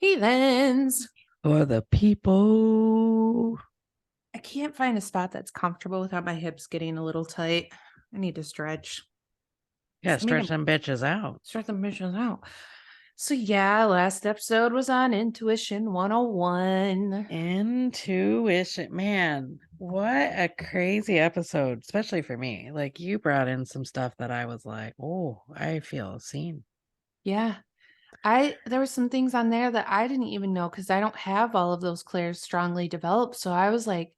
Heathens. For the people. I can't find a spot that's comfortable without my hips getting a little tight. I need to stretch. Yeah, I need stretch to them bitches out. stretch the missions out. So yeah, last episode was on Intuition 101. Intuition. Man, what a crazy episode, especially for me. Like, you brought in some stuff that I was like, oh, I feel seen. Yeah. There were some things on there that I didn't even know because I don't have all of those clairs strongly developed. So I was like,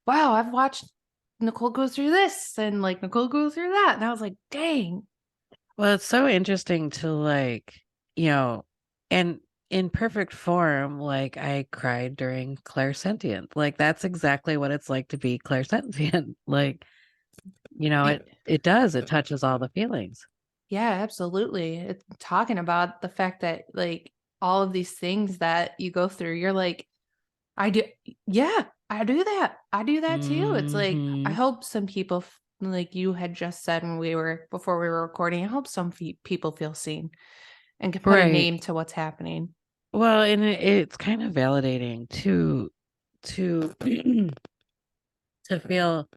wow, I've watched Nicole go through this and like Nicole go through that. And I was like, dang. Well, it's so interesting to you know, and in perfect form, like I cried during clairsentient. Like that's exactly what it's like to be clairsentient. Like, it does. It touches all the feelings. Yeah, absolutely. It's talking about the fact that like all of these things that you go through, you're like, I do, yeah, I do that. I do that too. It's like, I Hmm. hope some people, like you had just said when before we were recording, I hope some people feel seen and can put a Right. name to what's happening. Well, and it's kind of validating to to feel.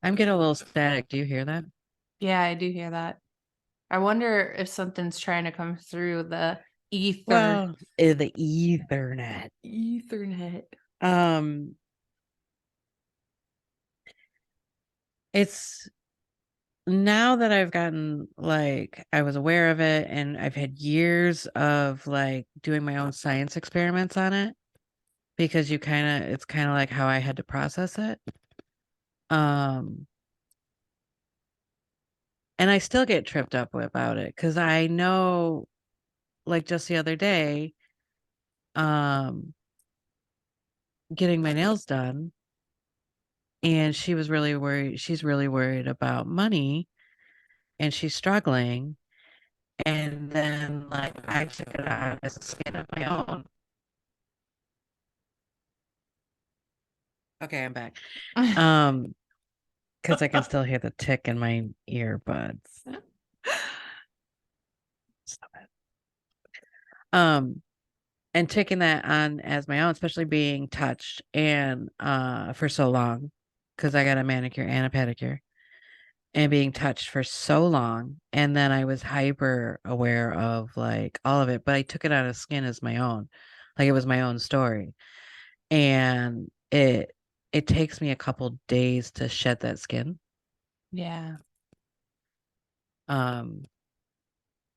I'm getting a little static. Do you hear that? Yeah, I do hear that. I wonder if something's trying to come through the ether. Well, the Ethernet. Ethernet. Um, it's now that I've gotten I was aware of it and I've had years of like doing my own science experiments on it because it's kind of like how I had to process it. Um, and I still get tripped up about it because I know, like just the other day, um, getting my nails done, and she was really worried. She's really worried about money, and she's struggling. And then, like, I took it out as a skin of my own. Okay, I'm back. Um, because I can still hear the tick in my earbuds. Stop it. And taking that on as my own, especially being touched and for so long, because I got a manicure and a pedicure, and being touched for so long, and then I was hyper aware of like all of it, but I took it on as skin as my own, like it was my own story, and it takes me a couple days to shed that skin. Yeah. Um,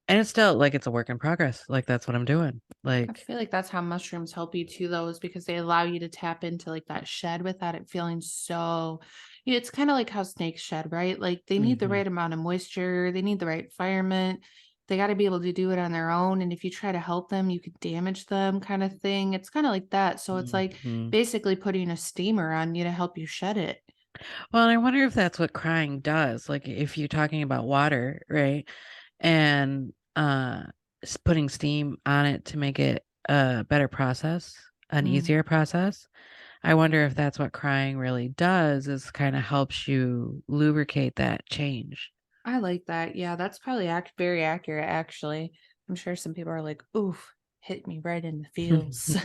and it's still like it's a work in progress. Like that's what I'm doing. I Like, feel like that's how mushrooms help you too, though, is because they allow you to tap into like that shed without it feeling so. Yeah, it's kind of like how snakes shed, right? Like they need the hmm right amount of moisture, they need the right environment. They got to be able to do it on their own. And if you try to help them, you could damage them, kind of thing. It's kind of like that. So it's like hmm basically putting a steamer on you to help you shed it. Well, and I wonder if that's what crying does. Like if you're talking about water, right? And putting steam on it to make it a better process, an Mm, easier process. I wonder if that's what crying really does is kind of helps you lubricate that change. I like that. Yeah, that's probably very accurate, actually. I'm sure some people are like, oof, hit me right in the feels.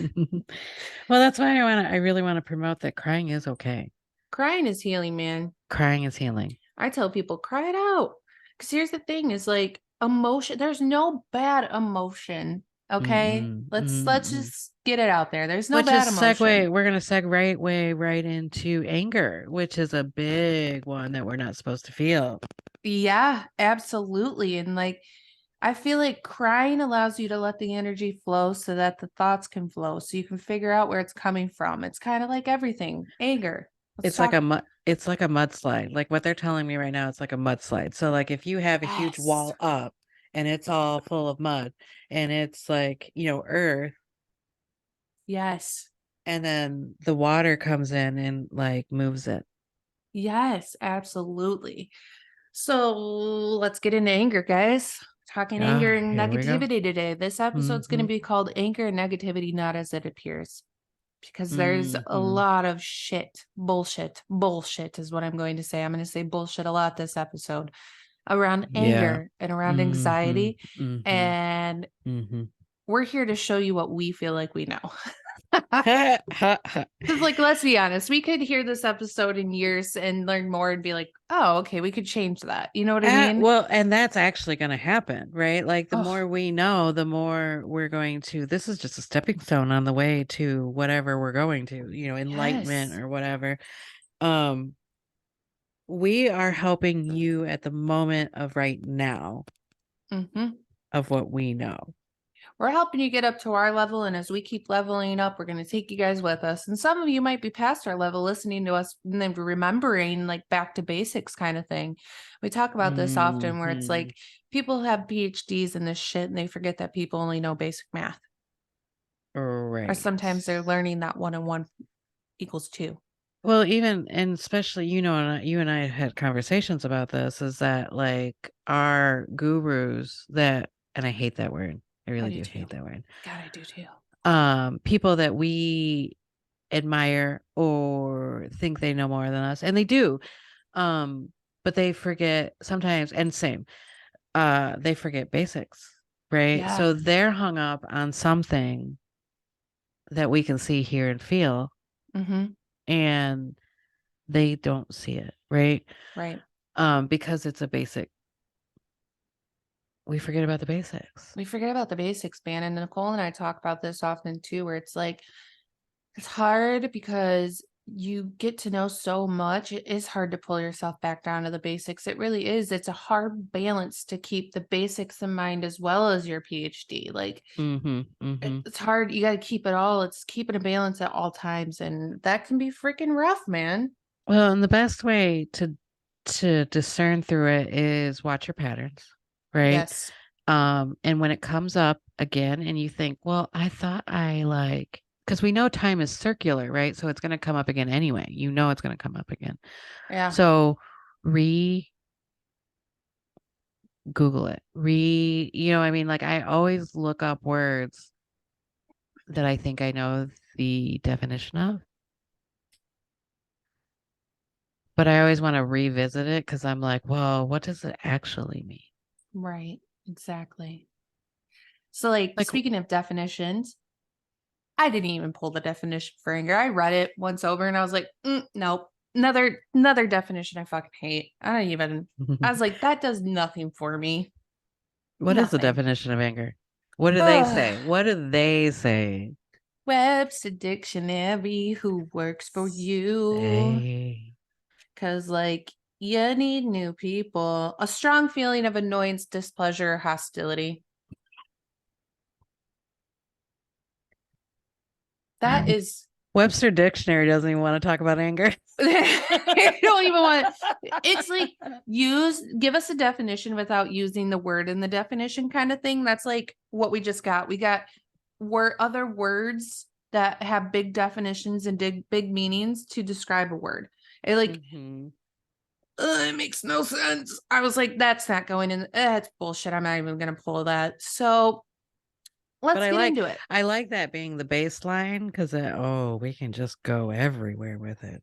Well, that's why I really want to promote that crying is okay. Crying is healing, man. Crying is healing. I tell people, cry it out. Because here's the thing is like emotion, there's no bad emotion. Okay. Mm-mm, Let's mm-mm. just get it out there. There's no Which is bad emotion. we're gonna segue right into anger, which is a big one that we're not supposed to feel. Yeah, absolutely. And like I feel like crying allows you to let the energy flow so that the thoughts can flow. So you can figure out where it's coming from. It's kind of like everything. Anger. Let's It's like talk. it's like a mudslide. Like what they're telling me right now, it's like a mudslide. So like if you have a huge Yes. wall up and it's all full of mud and it's like, earth, Yes. and then the water comes in and like moves it. Yes, absolutely. So let's get into anger, guys. Talking anger Ah, and here we go. negativity today. This episode's going to Mm-hmm. be called Anger and Negativity Not As It Appears because there's a Mm-hmm. lot of bullshit is what I'm going to say. I'm going to say bullshit a lot this episode around Yeah. anger and around Mm-hmm. anxiety. Mm-hmm. And Mm-hmm. we're here to show you what we feel like we know. Because, like, let's be honest, we could hear this episode in years and learn more and be like, oh, okay, we could change that. You know what I mean? Well, and that's actually going to happen, right? Like the Oh, more we know, the more we're going to, this is just a stepping stone on the way to whatever we're going to, enlightenment yes. or whatever. Um, we are helping you at the moment of right now Mm-hmm. of what we know. We're helping you get up to our level. And as we keep leveling up, we're going to take you guys with us. And some of you might be past our level listening to us and then remembering like back to basics kind of thing. We talk about this often where it's Mhm. like people have PhDs in this shit and they forget that people only know basic math. Or Right. sometimes they're learning that 1 and 1 equals 2. Well, even and especially, and you and I had conversations about this, is that like our gurus that, and I hate that word. I I really do do too. hate that word. God, I do too. People that we admire or think they know more than us, and they do. But they forget sometimes, and same, they forget basics, right? Yeah. So they're hung up on something that we can see, hear, and feel, Mm-hmm. and they don't see it, right? Right. Because it's a basic. We forget about the basics. We forget about the basics, man. And Nicole and I talk about this often too, where it's like, it's hard because you get to know so much. It is hard to pull yourself back down to the basics. It really is. It's a hard balance to keep the basics in mind as well as your PhD. Like Mm-hmm. Mm-hmm. it's hard. You got to keep it all. It's keeping a balance at all times. And that can be freaking rough, man. Well, and the best way to discern through it is watch your patterns, right? Yes. And when it comes up again and you think, well, I thought I like, because we know time is circular, right? So it's going to come up again anyway. You know it's going to come up again. Yeah. So re Google it. I mean, like I always look up words that I think I know the definition of, but I always want to revisit it because I'm like, well, what does it actually mean? Right. Exactly. So, like, Like, speaking of definitions, I didn't even pull the definition for anger. I read it once over and I was like, nope. Another definition I fucking hate. I don't even I was like, that does nothing for me. what is the Nothing. definition of anger? What do they Ugh. say? What do they say? Webster Dictionary, who works for you? Say. Cause like you need new people. A strong feeling of annoyance, displeasure, or hostility. That is Webster Dictionary doesn't even want to talk about anger. I don't even want it's like give us a definition without using the word in the definition kind of thing. That's like what we just got. We got other words that have big definitions and big meanings to describe a word. It like Mhm. it makes no sense. I was like, that's not going in. That's bullshit. I'm not even gonna pull that. So But let's get into it. I like that being the baseline because we can just go everywhere with it.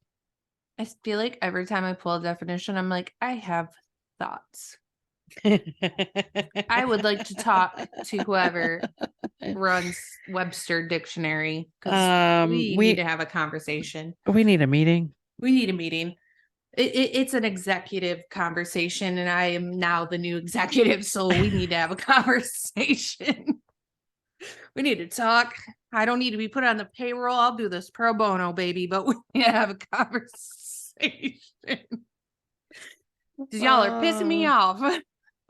I feel like every time I pull a definition, I'm like, I have thoughts. I would like to talk to whoever runs Webster Dictionary because we need to we have a conversation. we need a meeting. We need a meeting. It's an executive conversation, and I am now the new executive, so we need to have a conversation. We need to talk. I don't need to be put on the payroll. I'll do this pro bono, baby, but we need to have a conversation. Because y'all are pissing me off.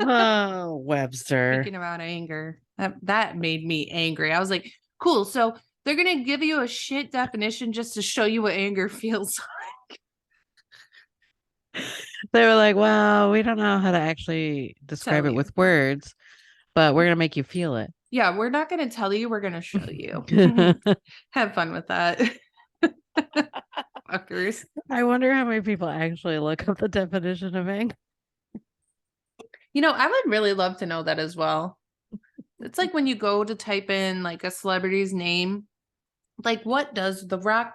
Oh, Webster. Speaking about anger, that made me angry. I was like, cool. So they're gonna give you a shit definition just to show you what anger feels like. They were like, well, we don't know how to actually describe Tell it you. with words, but we're gonna make you feel it. Yeah, we're not gonna tell you, we're gonna show you. Have fun with that. Fuckers. I wonder how many people actually look up the definition of anger. I would really love to know that as well. It's like when you go to type in like a celebrity's name, like what does Dwayne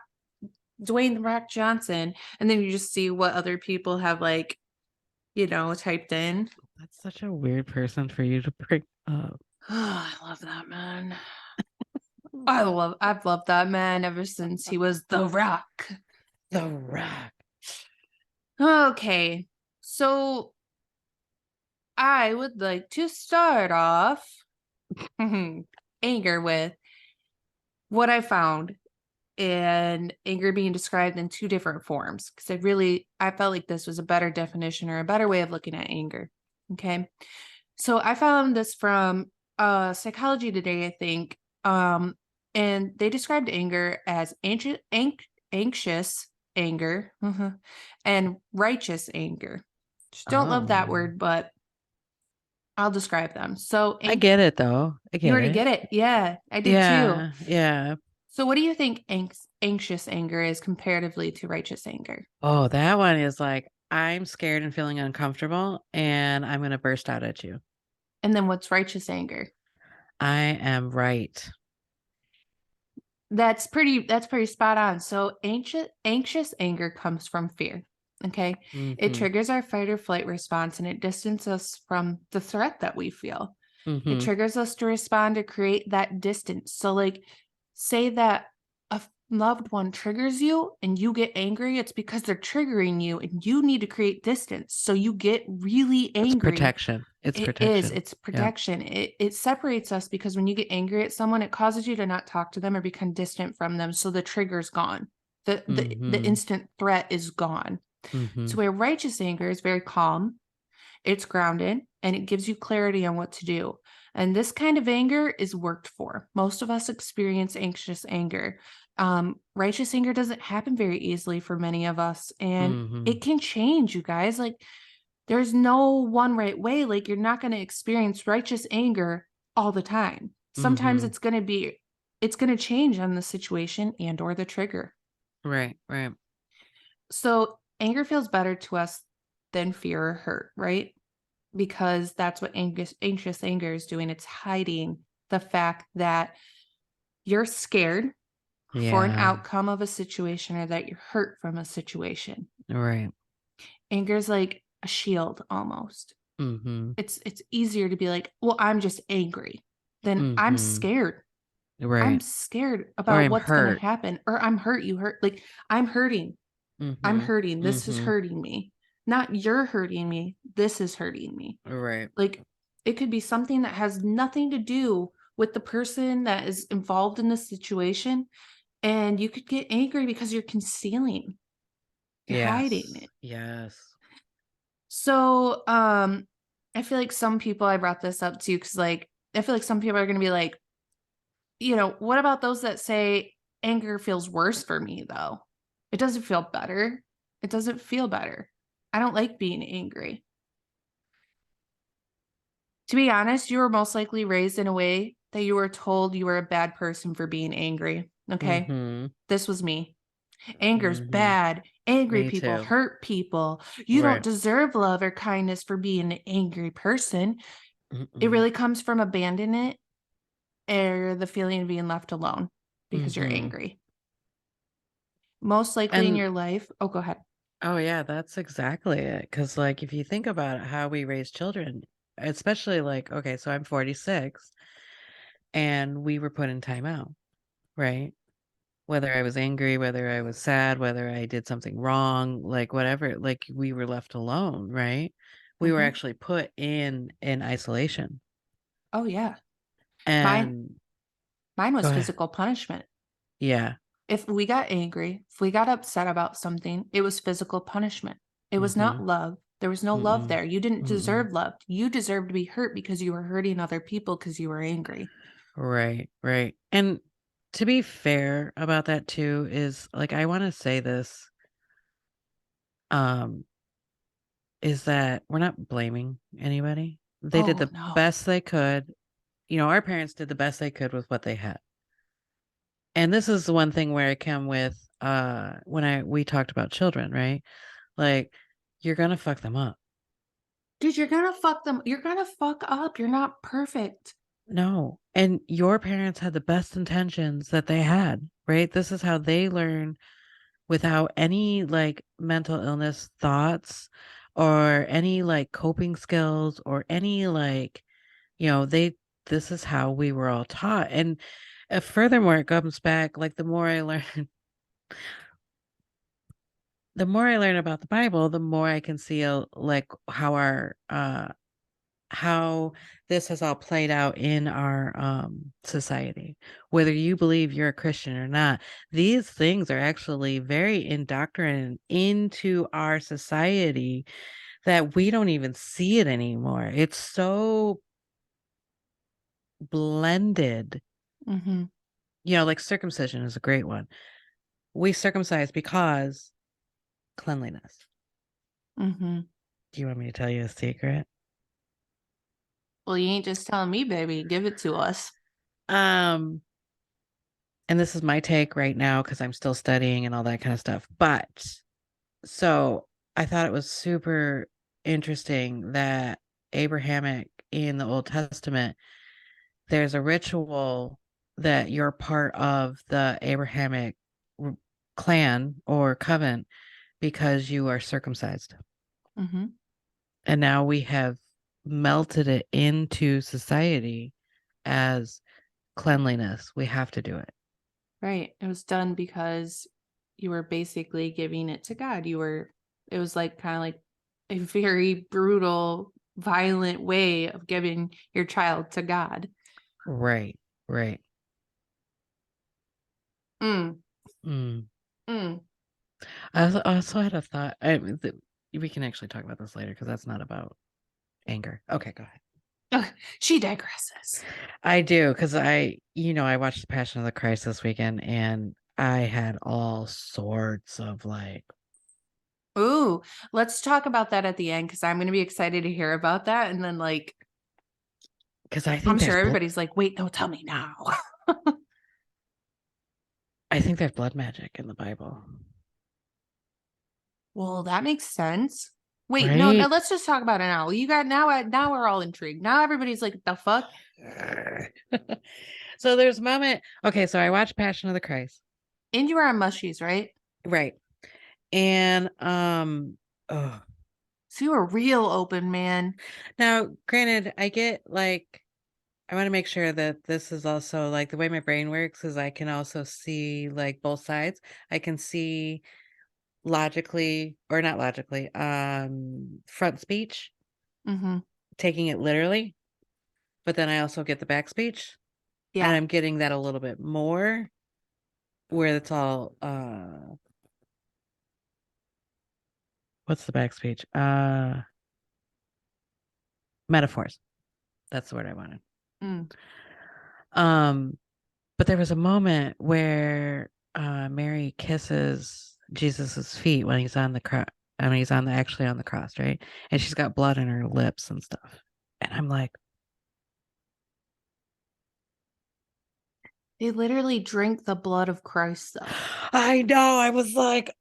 the Rock Johnson, and then you just see what other people have like, typed in. That's such a weird person for you to bring up. Oh, I love that man. man. I've loved that man ever since he was The Rock. The Rock. Okay. So I would like to start off anger with what I found and anger being described in two different forms because I felt like this was a better definition or a better way of looking at anger. Okay. So I found this from Psychology Today, I think. And they described anger as anxious anger and righteous anger. Just don't love that Oh, word, but I'll describe them. So I get it though. I you get already it. get it. Yeah, I did too. Yeah, yeah. So what do you think anxious anger is comparatively to righteous anger? Oh, that one is like, I'm scared and feeling uncomfortable, and I'm going to burst out at you. And then what's righteous anger? I am right. That's pretty spot on. So anxious anger comes from fear. Okay. It Mm-hmm. triggers our fight or flight response and it distances us from the threat that we feel. It Mm-hmm. triggers us to respond to create that distance. So, like, say that a loved one triggers you and you get angry, it's because they're triggering you and you need to create distance. So you get really It's angry. protection. It's It is. protection. It's Yeah. protection. It separates us because when you get angry at someone, it causes you to not talk to them or become distant from them. So the trigger's gone. The Mm-hmm. instant threat is gone. Mm-hmm. So where righteous anger is very calm, it's grounded, and it gives you clarity on what to do. And this kind of anger is worked for. Most of us experience anxious anger. Righteous anger doesn't happen very easily for many of us, and Mm-hmm. it can change, you guys. Like, there's no one right way. Like, you're not going to experience righteous anger all the time. Sometimes Mm-hmm. it's going to change on the situation and or the trigger. Right, right. So anger feels better to us than fear or hurt, right? Because that's what anxious anger is doing. It's hiding the fact that you're scared for an Yeah. outcome of a situation or that you're hurt from a situation. Right. Anger is like a shield almost. Mm-hmm. It's easier to be like, well, I'm just angry than I'm Mm-hmm. scared. I'm Right. scared Or about I'm what's going to hurt. happen, or I'm hurt. You hurt. Like, I'm hurting. I'm Mm-hmm. hurting. This is Mm-hmm. hurting me. Not you're hurting me. This is hurting me. Right. Like, it could be something that has nothing to do with the person that is involved in the situation. And you could get angry because you're concealing, you're hiding Yes. it. Yes. So, I feel like some people, I brought this up too, because like, I feel like some people are going to be like, what about those that say anger feels worse for me though? It doesn't feel better. It doesn't feel better. I don't like being angry. To be honest, you were most likely raised in a way that you were told you were a bad person for being angry. Okay. Mm-hmm. This was me. Anger's Mm-hmm. bad. Angry Me people too. hurt people. You don't Right. deserve love or kindness for being an angry person. It Mm-mm. really comes from abandonment or the feeling of being left alone because you're Mm-hmm. angry. Most likely in And your life. Oh, go ahead. oh yeah, that's exactly it. Because like if you think about it, how we raise children, especially like, okay, so I'm 46 and we were put in timeout, right? Whether I was angry, whether I was sad, whether I did something wrong, like whatever, like we were left alone, right? We were Hmm. actually put in isolation. Oh, yeah. Mine, And mine go was ahead. physical punishment. Yeah. If we got angry, if we got upset about something, it was physical punishment. It was Mm-hmm. not love. There was no love Mm-mm. there. You didn't Mm-mm. deserve love. You deserved to be hurt because you were hurting other people because you were angry. Right, right. And to be fair about that too is like I want to say this um is that we're not blaming anybody. They did Oh, the no. best they could. Our parents did the best they could with what they had. And this is the one thing where I come with when we talked about children, right? Like you're going to fuck them up. Dude, you're gonna fuck them. You're gonna fuck up. You're not perfect. No. And your parents had the best intentions that they had, right? This is how they learn without any like mental illness thoughts or any like coping skills or any like, they this is how we were all taught. And furthermore, it comes back like the more I learn, the more I learn about the Bible, the more I can see like how our how this has all played out in our society. Whether you believe you're a Christian or not, these things are actually very indoctrinated into our society that we don't even see it anymore. It's so blended. Mm-hmm. Like circumcision is a great one. We circumcise because cleanliness. Mm-hmm. Do you want me to tell you a secret? Well, you ain't just telling me, baby. Give it to us. Um, and this is my take right now because I'm still studying and all that kind of stuff. But so I thought it was super interesting that Abrahamic in the Old Testament, there's a ritual that you're part of the Abrahamic clan or covenant because you are circumcised. Mm-hmm. And now we have melted it into society as cleanliness. We have to do it. Right. It was done because you were basically giving it to God. It was like kind of like a very brutal, violent way of giving your child to God. Right, right. Mm, Mm. mm. I also had a thought. We can actually talk about this later because that's not about anger. Okay, go ahead. Ugh, she digresses. I do because I watched The Passion of the Christ this weekend and I had all sorts of like, Ooh, let's talk about that at the end because I'm going to be excited to hear about that. And then, like, because I I'm think sure everybody's like, wait, no, tell me now. I think there's blood magic in the Bible, Well, that makes sense. Wait, no, no, right? let's just talk about it now. You got now we're all intrigued. Now everybody's like, the fuck? So there's a moment. Okay, so I watched Passion of the Christ, And you were on mushies, right? right? And oh, So you were real open, man. now granted, I get like I want to make sure that this is also like the way my brain works is I can also see like both sides. I can see logically or not logically, front speech, Mm-hmm. taking it literally, but then I also get the back speech, and Yeah. I'm getting that a little bit more where it's all what's the back speech? Metaphors. That's the word I wanted. Mm. Um, but there was a moment where Mary kisses Jesus's feet when he's on the cross. I mean, he's actually on the cross, right? And she's got blood in her lips and stuff. And I'm like, They literally drink the blood of Christ, though. I know. I was like,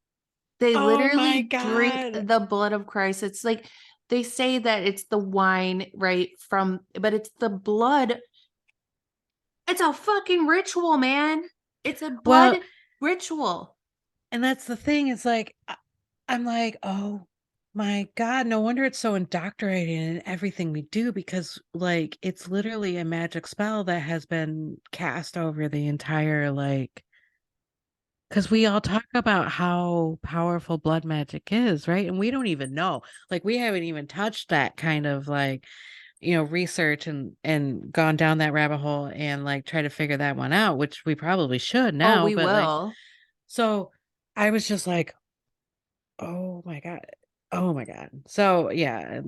They oh my literally drink God. the blood of Christ. It's like they say that it's the wine, right? But it's the blood. It's a fucking ritual, man. It's a blood Well, ritual. and that's the thing. It's like, I'm like, oh my God, no wonder it's so indoctrinated in everything we do because, like, it's literally a magic spell that has been cast over the entire, like, because we all talk about how powerful blood magic is, right? And we don't even know. Like, we haven't even touched that kind of like, research and gone down that rabbit hole and like try to figure that one out, which we probably should Oh, now. we But like, will. so I was just like, oh my God. Oh my God. So yeah.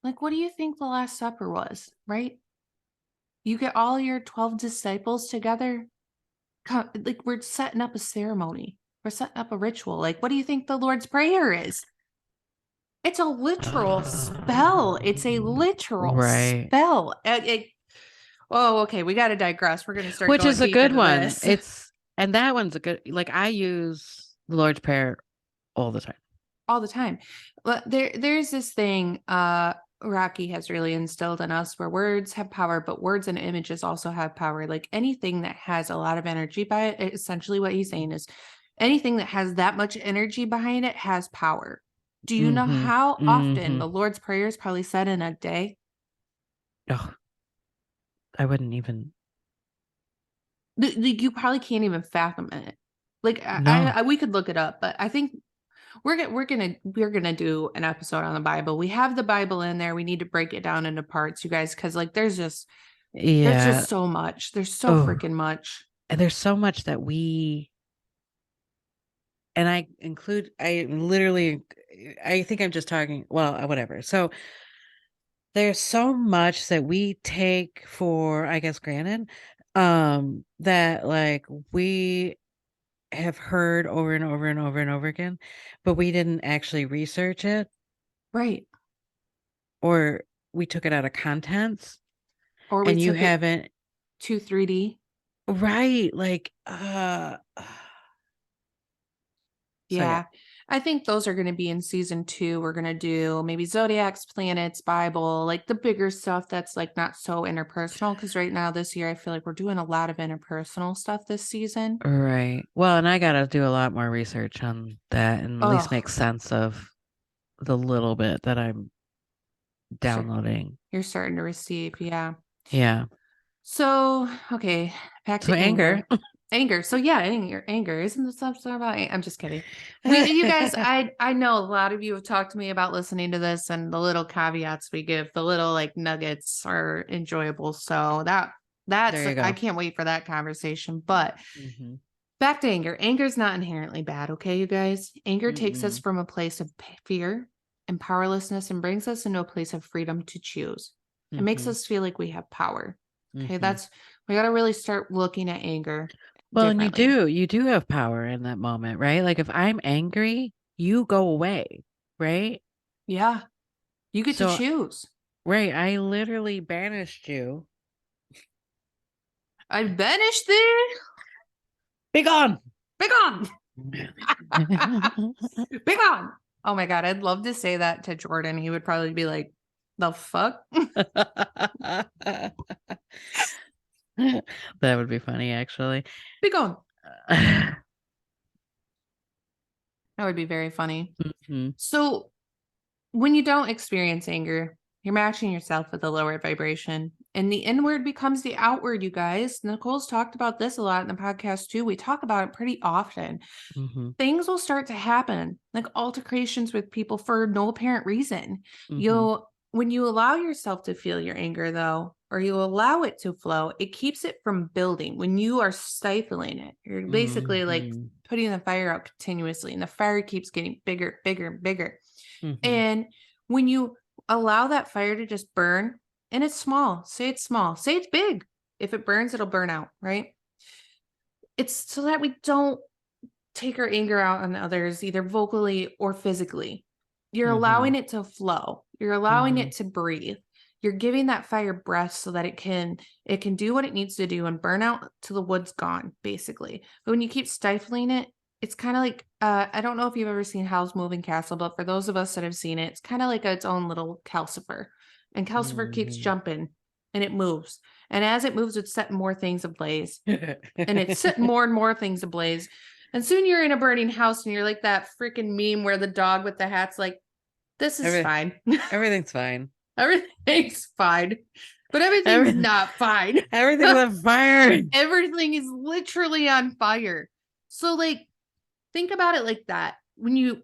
Like, what do you think the Last Supper was, right? You get all your 12 disciples together. Like, we're setting up a ceremony, we're setting up a ritual. Like, what do you think the Lord's Prayer is? It's a literal spell. It's a literal Right. spell. Oh, okay. We got to digress. We're going to start Which going is a deep good into one. this And that one's a good, like, I use the Lord's Prayer all the time. all the time. But there's this thing Rocky has really instilled in us where words have power, but words and images also have power. Like anything that has a lot of energy by it, essentially what he's saying is anything that has that much energy behind it has power. Do you know Mm-hmm. how often Mm-hmm. the Lord's Prayer is probably said in a day? Oh, I wouldn't even. You probably can't even fathom it. Like No. we could look it up, but I think we're gonna do an episode on the Bible. We have the Bible in there. We need to break it down into parts, you guys, because like there's Yeah. just so much. There's so Oh, freaking much. and there's so much that we, and I literally, I think I'm just talking, well, whatever. So there's so much that we take for, I guess, granted, that like we have heard over and over and over and over again, but we didn't actually research it, Right. or we took it out of context, Or we and you took it haven't. to 3D. Right, like so yeah. Yeah. I think those are going to be in season 2. We're going to do maybe zodiacs, planets, Bible, like the bigger stuff that's like not so interpersonal. Because right now, this year, I feel like we're doing a lot of interpersonal stuff this season. Right. Well, and I got to do a lot more research on that and at least make Oh, sense of the little bit that I'm sure. downloading. You're starting to receive. Yeah. Yeah. So, okay, back So to anger. anger. Anger. So yeah, anger. Isn't this stuff about? I'm just kidding. You guys, I know a lot of you have talked to me about listening to this, and the little caveats we give, the little like nuggets are enjoyable. So that's There you I go. can't wait for that conversation. But Mm-hmm. back to anger. Anger is not inherently bad, okay, you guys? Anger takes us Mm-mm. from a place of fear and powerlessness and brings us into a place of freedom to choose. It makes Mm-hmm. us feel like we have power. Okay, Mm-hmm. that's we got to really start looking at anger Well, and differently. you do have power in that moment, right? Like if I'm angry, you go away, right? Yeah, you get to So, choose. right, I literally banished you. I banish thee. Be gone. Be gone. Be gone. Oh my God, I'd love to say that to Jordan. He would probably be like, the fuck? That would be funny, actually. Be gone. That would be very funny. Hmm. So when you don't experience anger, you're matching yourself with a lower vibration. And the inward becomes the outward, you guys. Nicole's talked about this a lot in the podcast too. We talk about it pretty often. Hmm. Things will start to happen, like altercations with people for no apparent reason. Hmm. When you allow yourself to feel your anger, though, or you allow it to flow, it keeps it from building. When you are stifling it, you're basically like Hmm. putting the fire out continuously, and the fire keeps getting bigger, bigger, and bigger. Hmm. And when you allow that fire to just burn, and it's small, say it's big. If it burns, it'll burn out, right? It's so that we don't take our anger out on others, either vocally or physically. You're Hmm. allowing it to flow. You're allowing Hmm. it to breathe. You're giving that fire breath so that it can do what it needs to do and burn out till the wood's gone, basically. But when you keep stifling it, it's kind of like I don't know if you've ever seen Howl's Moving Castle, but for those of us that have seen it, it's kind of like its own little calcifer. And calcifer keeps Hmm. jumping and it moves. And as it moves, it's setting more things ablaze and it's setting more and more things ablaze. And soon you're in a burning house and you're like that freaking meme where the dog with the hat's like, this is Every, fine. everything's fine. Everything's fine. But everything's Every, not fine. everything's on fire. Everything is literally on fire. So like think about it like that. When Yeah, you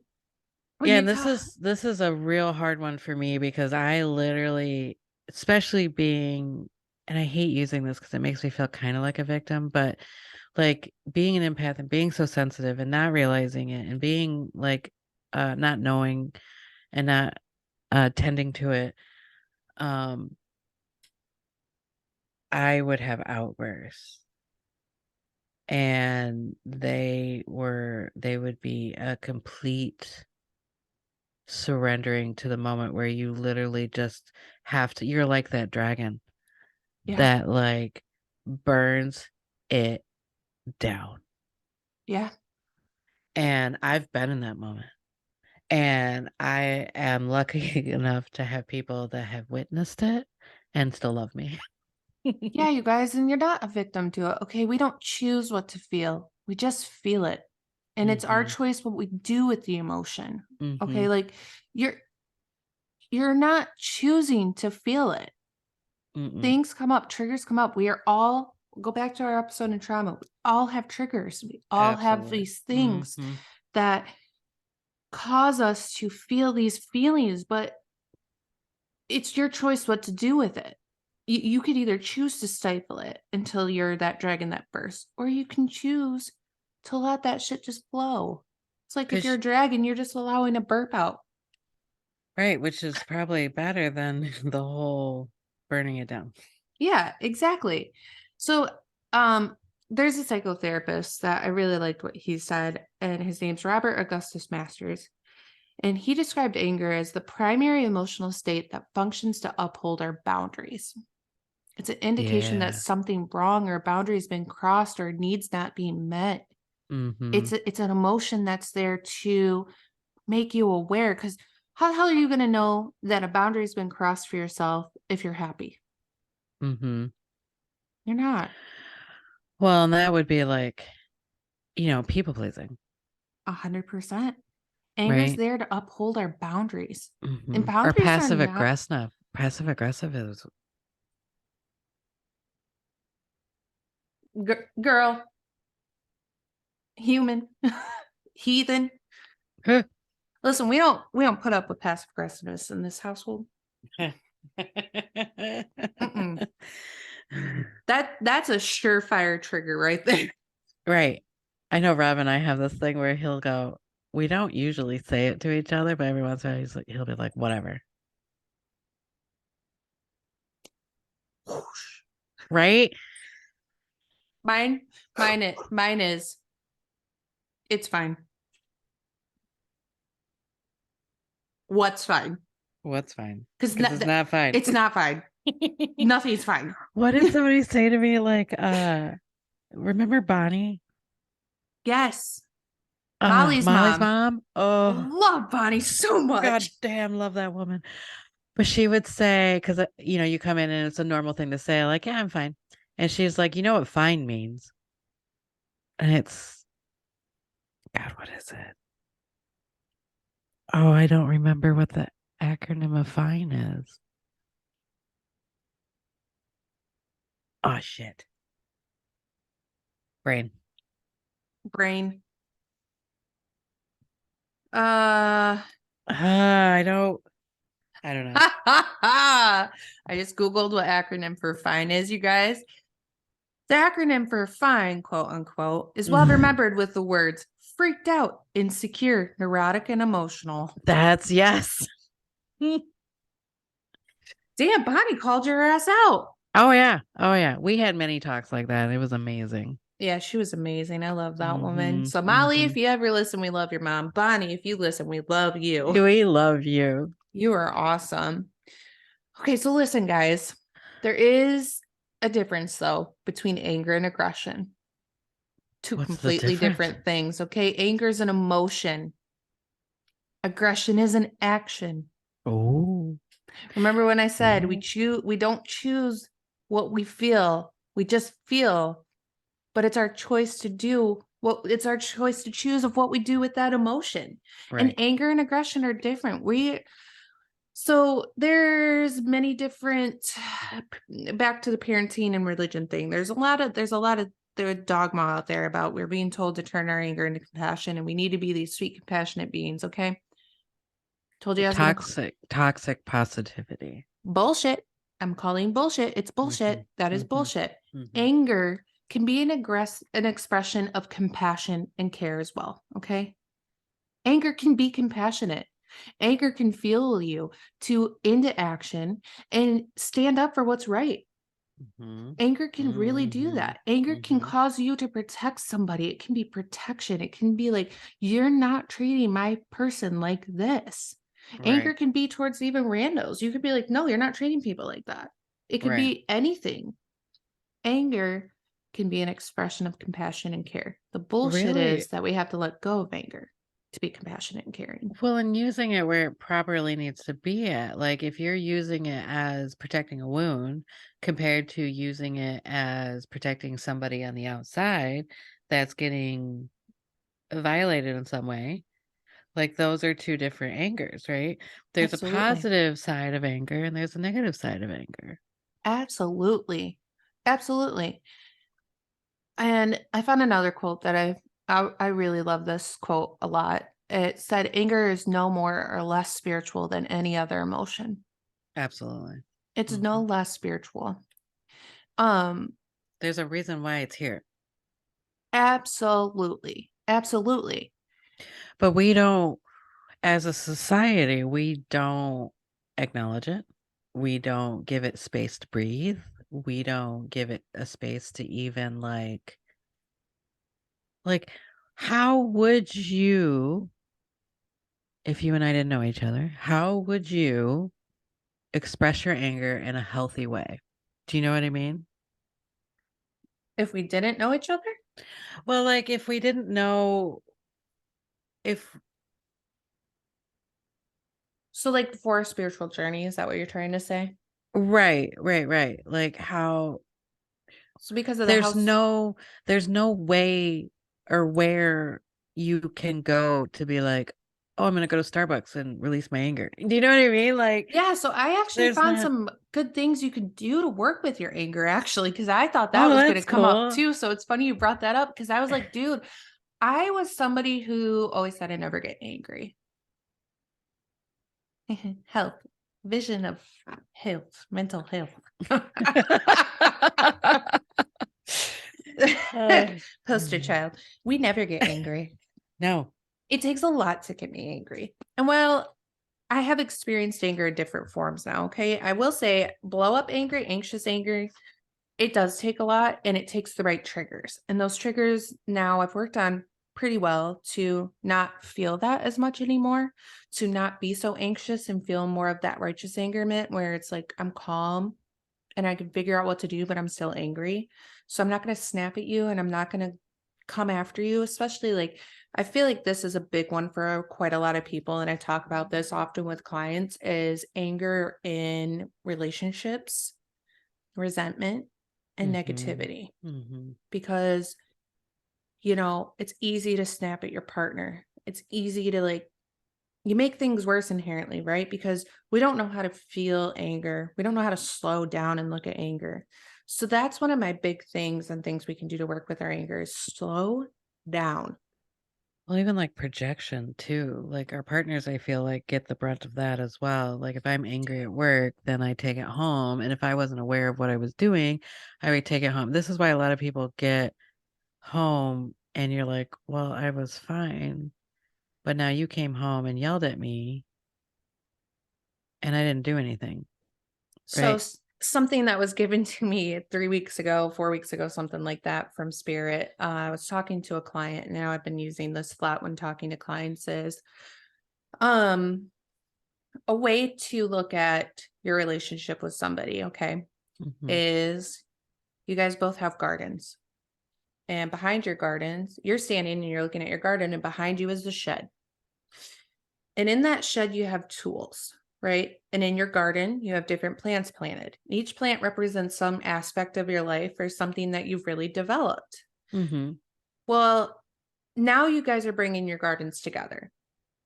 and talk this is a real hard one for me because I literally, especially being, and I hate using this because it makes me feel kind of like a victim, but like being an empath and being so sensitive and not realizing it and being like not knowing and not tending to it, um, I would have outbursts. And they would be a complete surrendering to the moment where you literally just have to, you're like that dragon yeah, that like burns it down. yeah. And I've been in that moment. And I am lucky enough to have people that have witnessed it and still love me. Yeah, you guys, and you're not a victim to it. Okay, we don't choose what to feel. We just feel it. And it's our Hmm. choice what we do with the emotion. Hmm. Okay, like you're not choosing to feel it. Mm-mm. Things come up, triggers come up. We are all, go back to our episode in trauma. We all have triggers. We all have Absolutely. these things Mm-hmm. that cause us to feel these feelings, but it's your choice what to do with it. You could either choose to stifle it until you're that dragon that bursts, or you can choose to let that shit just flow. It's like if you're Cause a dragon, you're just allowing a burp out. right, which is probably better than the whole burning it down. Yeah, exactly. So, um, there's a psychotherapist that I really liked what he said, and his name's Robert Augustus Masters. And he described anger as the primary emotional state that functions to uphold our boundaries. It's an indication that Yeah. something wrong or a boundary has been crossed or needs not being met. Mm-hmm. It's an emotion that's there to make you aware. Because how the hell are you going to know that a boundary has been crossed for yourself if you're happy? Mm-hmm. You're not. Well, and that would be like, people pleasing, 100%. Anger is right? there to uphold our boundaries. And Mm-hmm. Or boundaries are passive not, aggressive. Passive aggressive is girl, human, heathen. Listen, we don't put up with passive aggressiveness in this household. Mm-mm. That's a surefire trigger right there. Right. I know Rob and I have this thing where he'll go, we don't usually say it to each other, but every once in a while he'll be like, whatever. Right? Mine is it's fine. What's fine? What's fine? Because Because it's not fine. it's not fine. Nothing's fine. What did somebody say to me? Like, remember Bonnie? Yes, Molly's Molly's mom. mom? Oh, Love Bonnie so god much. damn, love that woman. But she would say, because, you come in and it's a normal thing to say, like, yeah, I'm fine. And she's like, you know what fine means? And it's, God, what is it? Oh, I don't remember what the acronym of fine is. Oh, shit. Brain. Brain. Uh, I don't know. I just Googled what acronym for fine is, you guys. The acronym for fine, quote unquote, is well remembered with the words freaked out, insecure, neurotic, and emotional. That's yes. Damn, Bonnie called your ass out. Oh yeah. Oh yeah. We had many talks like that. It was amazing. Yeah, she was amazing. I love that woman. Mm-hmm. So, Molly, Mm-hmm. if you ever listen, we love your mom. Bonnie, if you listen, we love you. We love you. You are awesome. Okay, so listen, guys, there is a difference, though, between anger and aggression. Two What's the completely difference? different things. Okay, anger is an emotion, aggression is an action. Oh. Remember when I said Oh. we don't choose what we feel, we just feel, but it's our choice to do what it's our choice to choose of what we do with that emotion. And Right. anger and aggression are different. So there's many different back to the parenting and religion thing. There's a lot of the dogma out there about we're being told to turn our anger into compassion and we need to be these sweet compassionate beings, okay? Told you I was going to Toxic positivity. bullshit. I'm calling bullshit. It's Mm-hmm. bullshit. That is Mm-hmm. bullshit. Mm-hmm. Anger can be an expression of compassion and care as well, okay? Anger can be compassionate. Anger can fuel you to into action and stand up for what's right. Mm-hmm. Anger can really do Mm-hmm. that. Anger can Mm-hmm. cause you to protect somebody. It can be protection. It can be like, you're not treating my person like this. Anger Right. can be towards even randos. You could be like, no, you're not treating people like that. It could Right. be anything. Anger can be an expression of compassion and care. The bullshit Really? is that we have to let go of anger to be compassionate and caring. Well, and using it where it properly needs to be at. Like if you're using it as protecting a wound compared to using it as protecting somebody on the outside that's getting violated in some way, like those are two different angers, right? There's a Absolutely. positive side of anger and there's a negative side of anger. Absolutely. Absolutely. And I found another quote that I really love this quote a lot. It said, "Anger is no more or less spiritual than any other emotion." Absolutely. It's no Mhm. less spiritual. Um, There's a reason why it's here. Absolutely. Absolutely. But we don't, as a society, we don't acknowledge it. We don't give it space to breathe. We don't give it a space to even like how would you, if you and I didn't know each other, how would you express your anger in a healthy way? Do you know what I mean? If we didn't know each other? Well, like if we didn't know if So, like, before a spiritual journey, is that what you're trying to say? right. Like how So, because of the there's house. no there's no way or where you can go to be like, "Oh, I'm gonna go to Starbucks and release my anger." Do you know what I mean? Like, Yeah, so I actually there's found not. some good things you could do to work with your anger, actually, because I thought that Oh, was gonna that's come up cool. too. So it's funny you brought that up because I was like, dude, I was somebody who always said I never get angry. Health, vision of health, mental health. Oh. Poster child. We never get angry. No. It takes a lot to get me angry. And well, I have experienced anger in different forms now. Okay. I will say blow up angry, anxious anger, it does take a lot and it takes the right triggers. And those triggers now I've worked on pretty well to not feel that as much anymore, to not be so anxious and feel more of that righteous angerment where it's like I'm calm and I can figure out what to do, but I'm still angry. So I'm not going to snap at you and I'm not going to come after you, especially like I feel like this is a big one for quite a lot of people. And I talk about this often with clients is anger in relationships, resentment, and Mhm. negativity Mhm. because it's easy to snap at your partner. It's easy to like you make things worse inherently, right? Because we don't know how to feel anger. We don't know how to slow down and look at anger. So that's one of my big things and things we can do to work with our anger is slow down. Well, even like projection too. Like our partners, I feel like get the brunt of that as well. Like if I'm angry at work, then I take it home. And if I wasn't aware of what I was doing, I would take it home. This is why a lot of people get home and you're like, well, I was fine. But now you came home and yelled at me and I didn't do anything. So Right. something that was given to me 3 weeks ago, 4 weeks ago, something like that from Spirit. I was talking to a client, and now I've been using this flat when talking to clients is um a way to look at your relationship with somebody, okay, Hmm. is you guys both have gardens. And behind your gardens, you're standing and you're looking at your garden, and behind you is the shed. And in that shed, you have tools, right? And in your garden, you have different plants planted. Each plant represents some aspect of your life or something that you've really developed. Hmm. Well, now you guys are bringing your gardens together,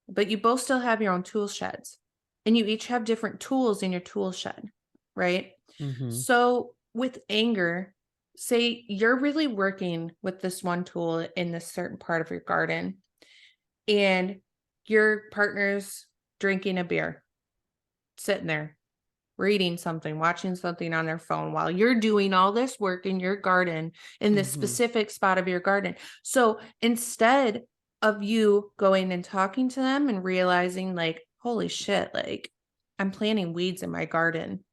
but you both still have your own tool sheds and you each have different tools in your tool shed, right? Hmm. So with anger, say you're really working with this one tool in this certain part of your garden and your partner's drinking a beer, sitting there, reading something, watching something on their phone while you're doing all this work in your garden in this Hmm. specific spot of your garden. So instead of you going and talking to them and realizing, like, holy shit, like, I'm planting weeds in my garden.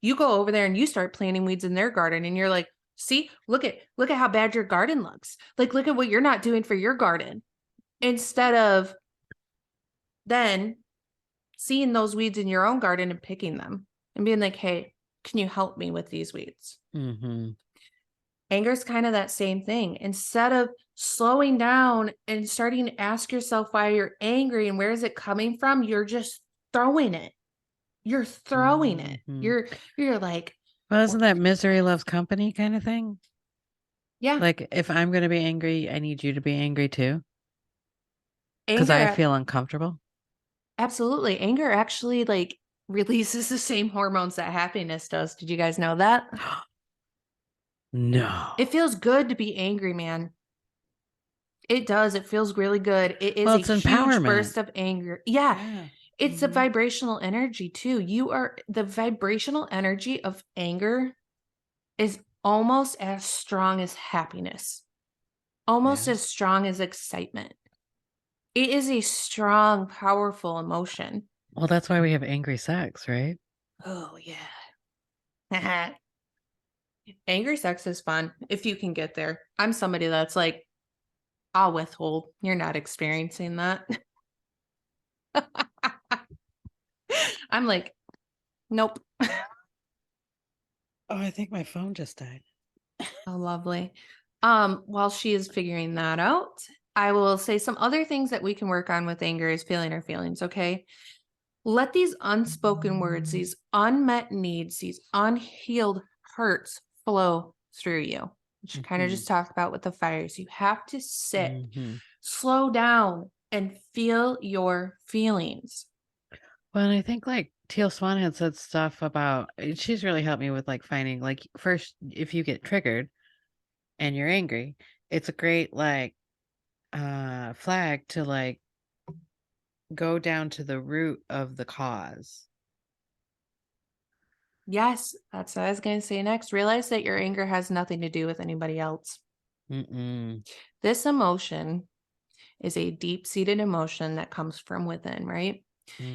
You go over there and you start planting weeds in their garden and you're like, see, look at how bad your garden looks. Like, look at what you're not doing for your garden. Instead of then seeing those weeds in your own garden and picking them and being like, hey, can you help me with these weeds? Hmm. Anger is kind of that same thing. Instead of slowing down and starting to ask yourself why you're angry and where is it coming from, you're just throwing it. You're throwing it. Hmm. You're like, Well, isn't well, that look at misery this. loves company kind of thing? Yeah. Like if I'm going to be angry, I need you to be angry too because Anger, I feel uncomfortable. absolutely. Anger actually like releases the same hormones that happiness does. Did you guys know that? It No. feels good to be angry, man. It does. It feels really good. It is Well, a it's huge empowerment. burst of anger. Yeah, Yeah. it's a Mhm. vibrational energy too. You are the vibrational energy of anger is almost as strong as happiness, almost Yeah. as strong as excitement. It is a strong, powerful emotion. Well, that's why we have angry sex, right? Oh, yeah. Angry sex is fun if you can get there. I'm somebody that's like, I'll withhold. You're not experiencing that. I'm like, nope. Oh, I think my phone just died. Oh, lovely. While she is figuring that out, I will say some other things that we can work on with anger is feeling our feelings, okay? Let these unspoken words, these unmet needs, these unhealed hurts flow through you, which kind of Mhm. just talked about with the fires. You have to sit, Mhm. slow down, and feel your feelings. Well, and I think like Teal Swan had said stuff about she's really helped me with like finding like first if you get triggered and you're angry, it's a great like flag to like go down to the root of the cause. Yes, that's what I was going to say next. Realize that your anger has nothing to do with anybody else. Mm-mm. This emotion is a deep seated emotion that comes from within, right?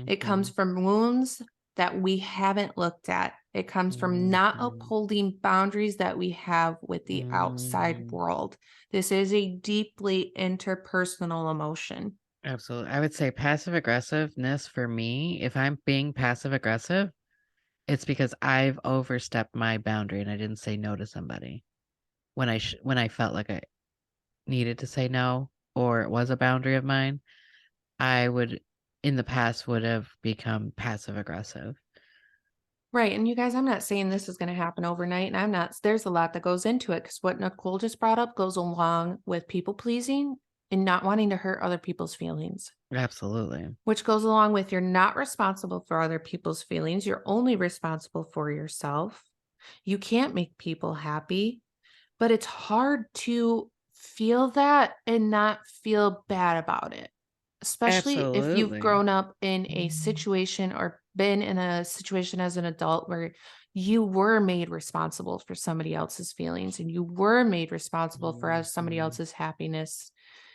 It comes Mhm. from wounds that we haven't looked at. It comes from not Mhm. upholding boundaries that we have with the outside Mhm. world. This is a deeply interpersonal emotion. Absolutely. I would say passive aggressiveness for me, if I'm being passive aggressive, it's because I've overstepped my boundary and I didn't say no to somebody when I felt like I needed to say no or it was a boundary of mine. I would in the past would have become passive aggressive. Right. And you guys, I'm not saying this is going to happen overnight. And there's a lot that goes into it because what Nicole just brought up goes along with people pleasing and not wanting to hurt other people's feelings, Absolutely. which goes along with you're not responsible for other people's feelings. You're only responsible for yourself. You can't make people happy, but it's hard to feel that and not feel bad about it, especially if you've Absolutely. grown up in a situation or been in a situation as an adult where you were made responsible for somebody else's feelings and you were made responsible for somebody Mhm. else's happiness.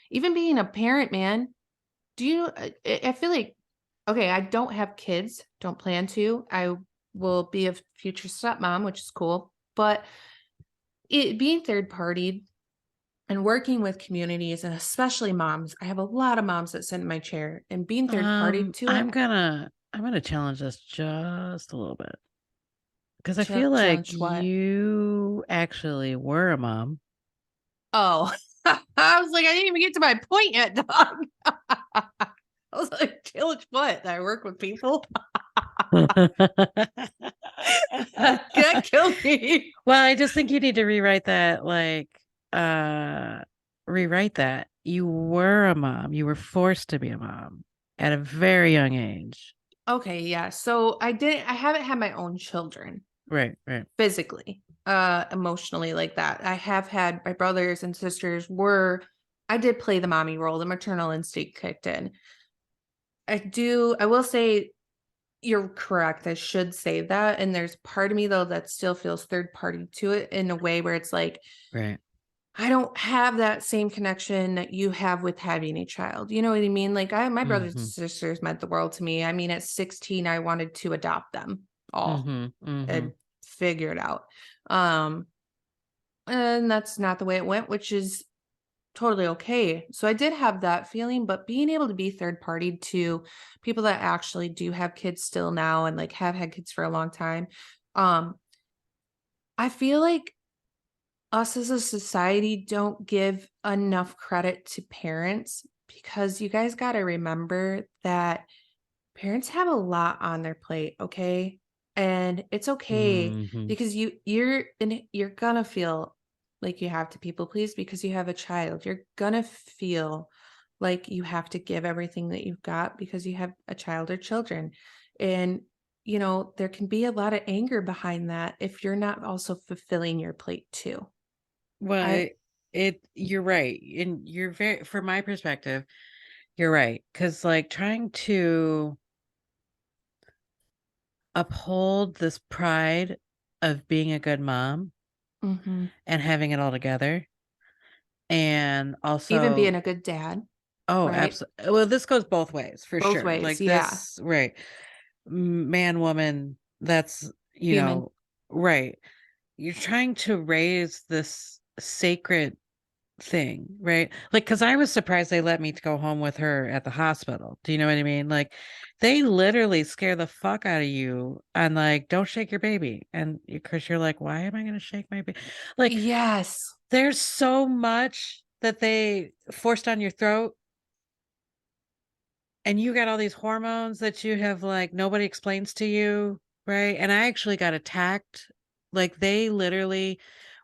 Even being a parent, man, do you I feel like okay, I don't have kids, don't plan to. I will be a future stepmom, which is cool. But it being third party and working with communities and especially moms, I have a lot of moms that sit in my chair and being third party to it, I'm gonna challenge this just a little bit because I feel like challenge what? you actually were a mom. Oh, I was like, I didn't even get to my point yet, dog. I was like, challenge what? That I work with people? That killed me. Well, I just think you need to rewrite that, like, uh, rewrite that. You were a mom. You were forced to be a mom at a very young age. Okay, yeah. So I haven't had my own children Right, right. physically, emotionally like that. I have had my brothers and sisters were I did play the mommy role, the maternal instinct kicked in. I will say you're correct. I should say that. And there's part of me though that still feels third party to it in a way where it's like, Right. I don't have that same connection that you have with having a child. You know what I mean? Like my brothers and Mhm. sisters meant the world to me. I mean, at 16, I wanted to adopt them all Mhm. and Mhm. figure it out. Um, and that's not the way it went, which is totally okay. So I did have that feeling, but being able to be third party to people that actually do have kids still now and like have had kids for a long time, um, I feel like us as a society don't give enough credit to parents because you guys got to remember that parents have a lot on their plate, okay? And it's okay Mhm. because you're gonna feel like you have to people please because you have a child. You're gonna feel like you have to give everything that you've got because you have a child or children. And there can be a lot of anger behind that if you're not also fulfilling your plate too. Well, I you're right. And you're very, from my perspective, you're right. Cause like trying to uphold this pride of being a good mom mhm. and having it all together. And Even being also, a good dad, oh, right? absolutely. Well, this goes both ways for Both sure. ways, Like yeah. this, right. Man, woman, that's, Human. right. You're trying to raise this sacred thing, right? Like, because I was surprised they let me go home with her at the hospital. Do you know what I mean? Like, they literally scare the fuck out of you and like, don't shake your baby. And because you're like, why am I going to shake my baby? Like, Yes. there's so much that they forced on your throat, and you got all these hormones that you have like nobody explains to you, right? And I actually got attacked. Like, they literally,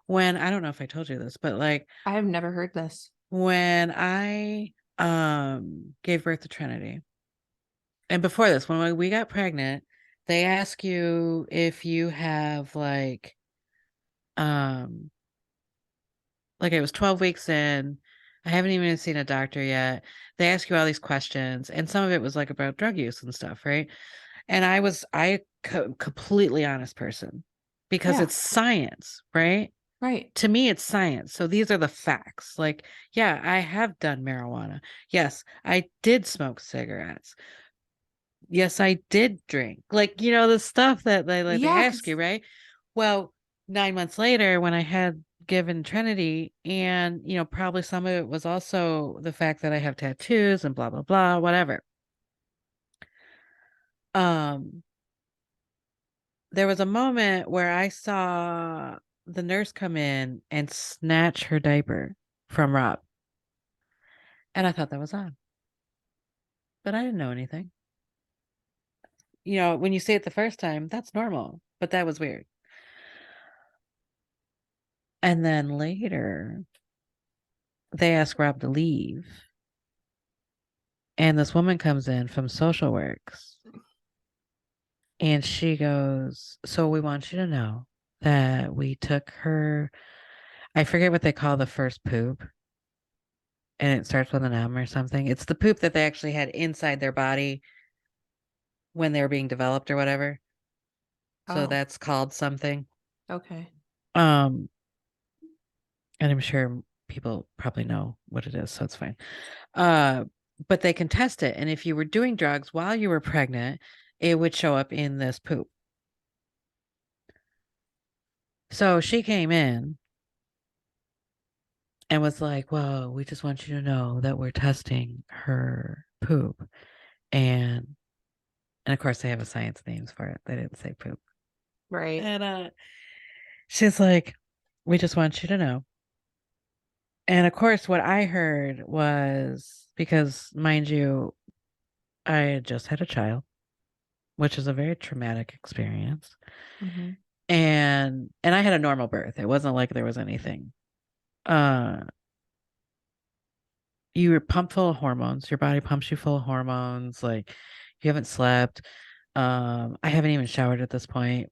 when I don't know if I told you this, but like I have never heard this. when I gave birth to Trinity, and before this, when we got pregnant, they ask you if you have um like it was 12 weeks in. I haven't even seen a doctor yet. They ask you all these questions, and some of it was like about drug use and stuff, right? And completely honest person because Yeah, it's science, right? right. To me, it's science. So these are the facts. Like, yeah, I have done marijuana. Yes, I did smoke cigarettes. Yes, I did drink. Like, the stuff that they Yeah, ask you, because right? Well, 9 months later, when I had given Trinity, and probably some of it was also the fact that I have tattoos and blah blah blah, whatever. Um, there was a moment where I saw the nurse come in and snatch her diaper from Rob. And I thought that was odd, but I didn't know anything. When you say it the first time, that's normal, but that was weird. And then later, they ask Rob to leave. And this woman comes in from social works and she goes, "So we want you to know that we took her, I forget what they call the first poop, and it starts with an M or something. It's the poop that they actually had inside their body when they were being developed or whatever. So oh, that's called something. okay. Um, and I'm sure people probably know what it is, so it's fine. Uh, but they can test it, and if you were doing drugs while you were pregnant, it would show up in this poop. So she came in and was like, "Well, we just want you to know that we're testing her poop." And and of course they have a science names for it. They didn't say poop. Right. And she's like, "We just want you to know." And of course what I heard was, because mind you, I had just had a child, which is a very traumatic experience. Mhm. And I had a normal birth. It wasn't like there was anything. Uh you were pumped full of hormones. Your body pumps you full of hormones. Like, you haven't slept. I haven't even showered at this point.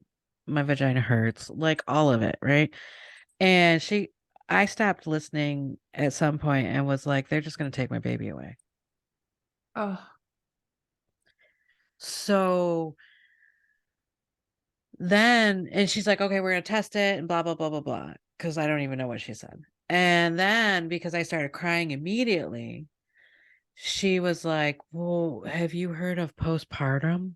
My vagina hurts, like all of it, right? And I stopped listening at some point and was like, they're just going to take my baby away. Oh, So then, and she's like, okay, we're going to test it and blah, blah, blah, blah, blah. Cause I don't even know what she said. And then, because I started crying immediately, she was like, well, have you heard of postpartum?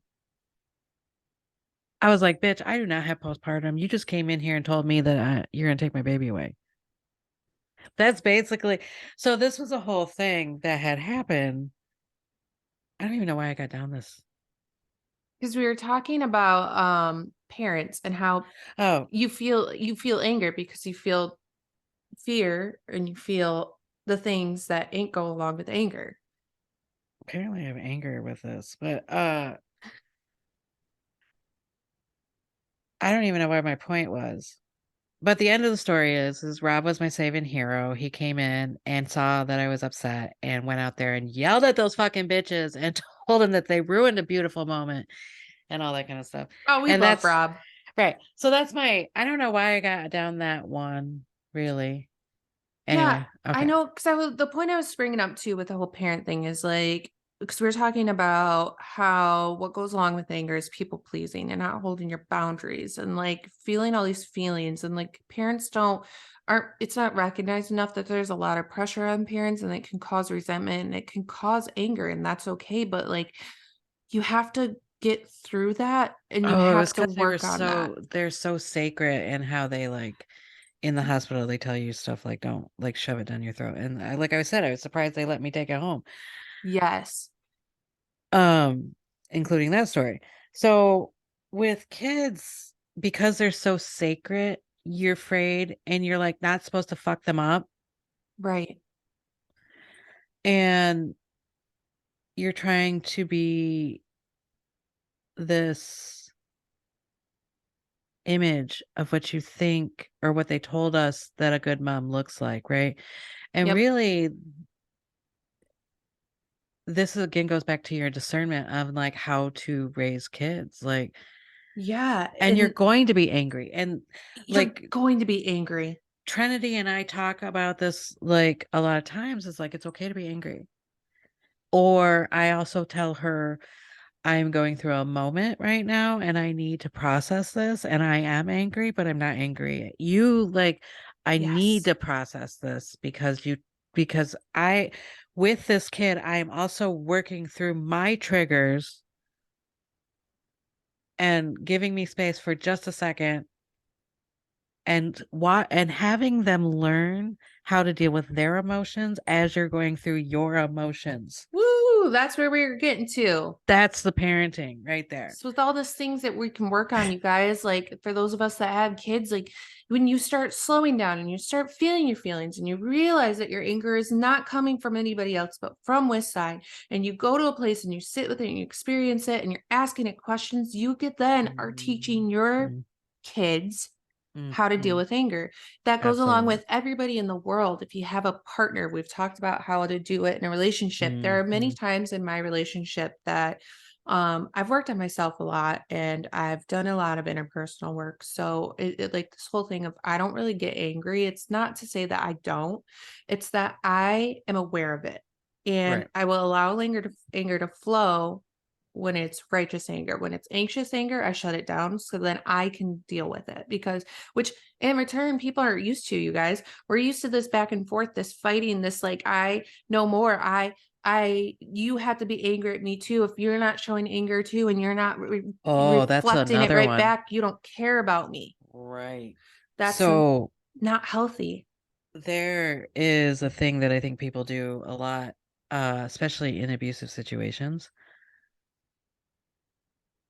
I was like, bitch, I do not have postpartum. You just came in here and told me that you're going to take my baby away. That's basically, so this was a whole thing that had happened. I don't even know why I got down this. because we were talking about parents and how Oh, you feel anger because you feel fear and you feel the things that ain't go along with anger. apparently I have anger with this, but I don't even know where my point was. But the end of the story is Rob was my saving hero. He came in and saw that I was upset and went out there and yelled at those fucking bitches and told them that they ruined a beautiful moment. and all that kind of stuff. Oh, we And love that's Rob. right. So that's I don't know why I got down that one, really. Yeah, Anyway, I okay. know, because the point I was bringing up too with the whole parent thing is like, because we were talking about how what goes along with anger is people pleasing and not holding your boundaries and like feeling all these feelings. And like parents aren't, it's not recognized enough that there's a lot of pressure on parents and it can cause resentment and it can cause anger, and that's okay. But like, you have to get through that and you Oh, it was have to because work on that. they're so sacred and how they like in the hospital they tell you stuff like don't like shove it down your throat. And like I said, I was surprised they let me take it home. Yes. Um, including that story. So with kids, because they're so sacred, you're afraid and you're like not supposed to fuck them up. Right. And you're trying to be this image of what you think or what they told us that a good mom looks like, right? And Yep. really, this again goes back to your discernment of like how to raise kids. Like, Yeah. and you're And going to be angry. And you're like going to be angry. Trinity and I talk about this like a lot of times. It's like it's okay to be angry. Or I also tell her I'm going through a moment right now and I need to process this and I am angry, but I'm not angry at you. Like I need Yes. to process this because I with this kid, I am also working through my triggers and giving me space for just a second and having them learn how to deal with their emotions as you're going through your emotions. Woo! That's where we're getting to. That's the parenting right there. So with all these things that we can work on, you guys, like for those of us that have kids, like when you start slowing down and you start feeling your feelings and you realize that your anger is not coming from anybody else but from Westside, and you go to a place and you sit with it and you experience it and you're asking it questions, you get then are teaching your Mhm. kids how to deal Mhm. with anger. That goes along Absolutely. with everybody in the world. If you have a partner, we've talked about how to do it in a relationship. There are many Mhm. times in my relationship that I've worked on myself a lot and I've done a lot of interpersonal work. So like this whole thing of I don't really get angry. It's not to say that I don't, it's that I am aware of it and Right. I will allow anger to flow when it's righteous anger. When it's anxious anger, I shut it down so then I can deal with it, because which in return people aren't used to. You guys, we're used to this back and forth, this fighting, this like I know more, you have to be angry at me too. If you're not showing anger too and you're not Oh, that's reflecting it another right one. back, you don't care about me. Right. That's So not healthy. there is a thing that I think people do a lot, especially in abusive situations.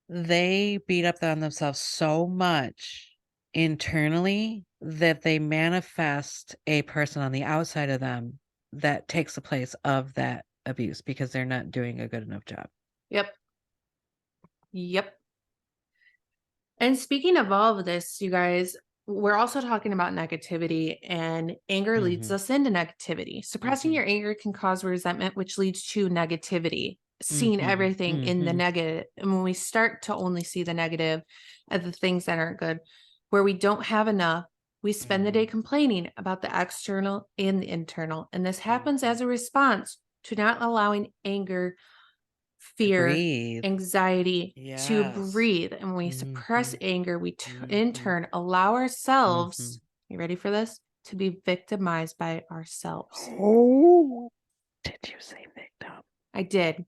They beat up on themselves so much internally that they manifest a person on the outside of them that takes the place of that abuse because they're not doing a good enough job. Yep. Yep. And speaking of all of this, you guys, we're also talking about negativity, and anger leads Mhm. us into negativity. Suppressing Mhm. your anger can cause resentment, which leads to negativity, seeing Mhm. everything in the Mhm. negative. And when we start to only see the negative and the things that aren't good, where we don't have enough, we spend the day Mhm. complaining about the external and the internal. And this happens as Mhm. a response to not allowing anger, To fear, breathe. anxiety to Yes. breathe. And when we suppress Mhm. anger, we in Mhm. turn allow ourselves, Mhm. you ready for this? To be victimized by ourselves. Oh, did you say victim? I did,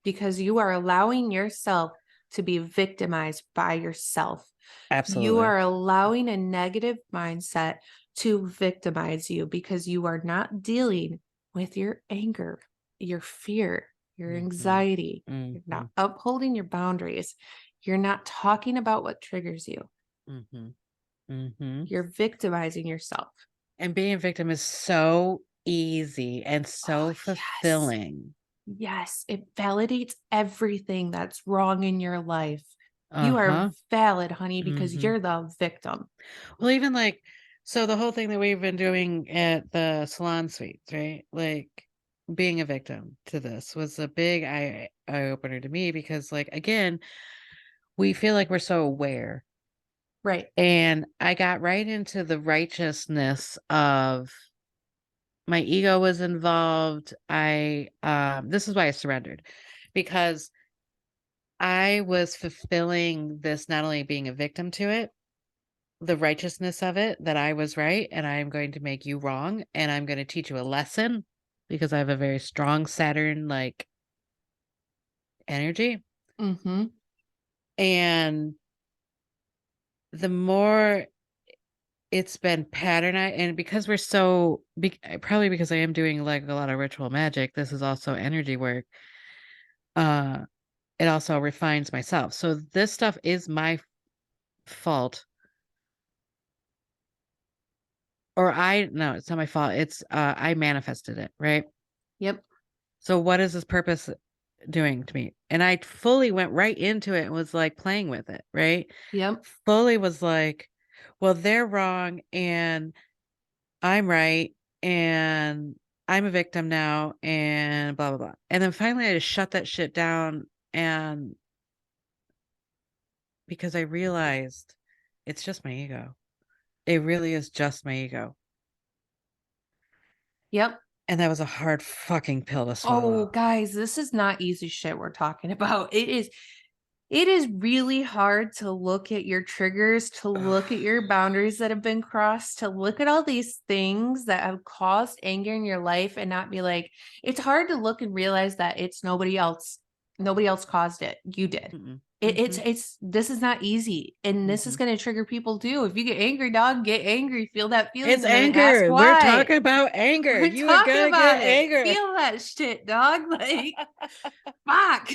because you are allowing yourself to be victimized by yourself. You Absolutely. are allowing a negative mindset to victimize you because you are not dealing with your anger, your fear, your Mhm. anxiety. You're not Mhm. upholding your boundaries. You're not talking about what triggers you. Mhm. Mhm. You're victimizing yourself. And being a victim is so easy and Oh, so yes. fulfilling. Yes. It validates everything that's wrong in your life. You are Uh-huh. valid, honey, because Mhm. you're the victim. Well, even like so the whole thing that we've been doing at the salon suites, right? Like being a victim to this was a big eye opener to me because like again, we feel like we're so aware. Right. And I got right into the righteousness of my ego was involved. This is why I surrendered, because I was fulfilling this, not only being a victim to it, the righteousness of it, that I was right and I'm going to make you wrong and I'm going to teach you a lesson because I have a very strong Saturn like energy. Mm-hmm. And the more it's been patternized, and because we're so probably because I am doing like a lot of ritual magic, this is also energy work. Uh it also refines myself. So this stuff is my fault. Or I no, it's not my fault. It's I manifested it, right? Yep. So what is this purpose doing to me? And I fully went right into it and was like playing with it, right? Yep. Fully was like, well, they're wrong and I'm right and I'm a victim now and blah blah blah. And then finally I just shut that shit down, and because I realized it's just my ego. It really is just my ego. Yep. And that was a hard fucking pill to Oh, swallow. guys, this is not easy shit we're talking about. It is really hard to look at your triggers, to look at your boundaries that have been crossed, to look at all these things that have caused anger in your life and not be like, it's hard to look and realize that it's nobody else. Nobody else caused it. You did. Mm-mm. It's this is not easy. And this is Mhm. going to trigger people too. If you get angry, dog, get angry, feel that feeling, It's and then ask anger. We're why. talking about anger. We're You are talking gonna about get it. anger. Feel that shit, dog. Like, fuck.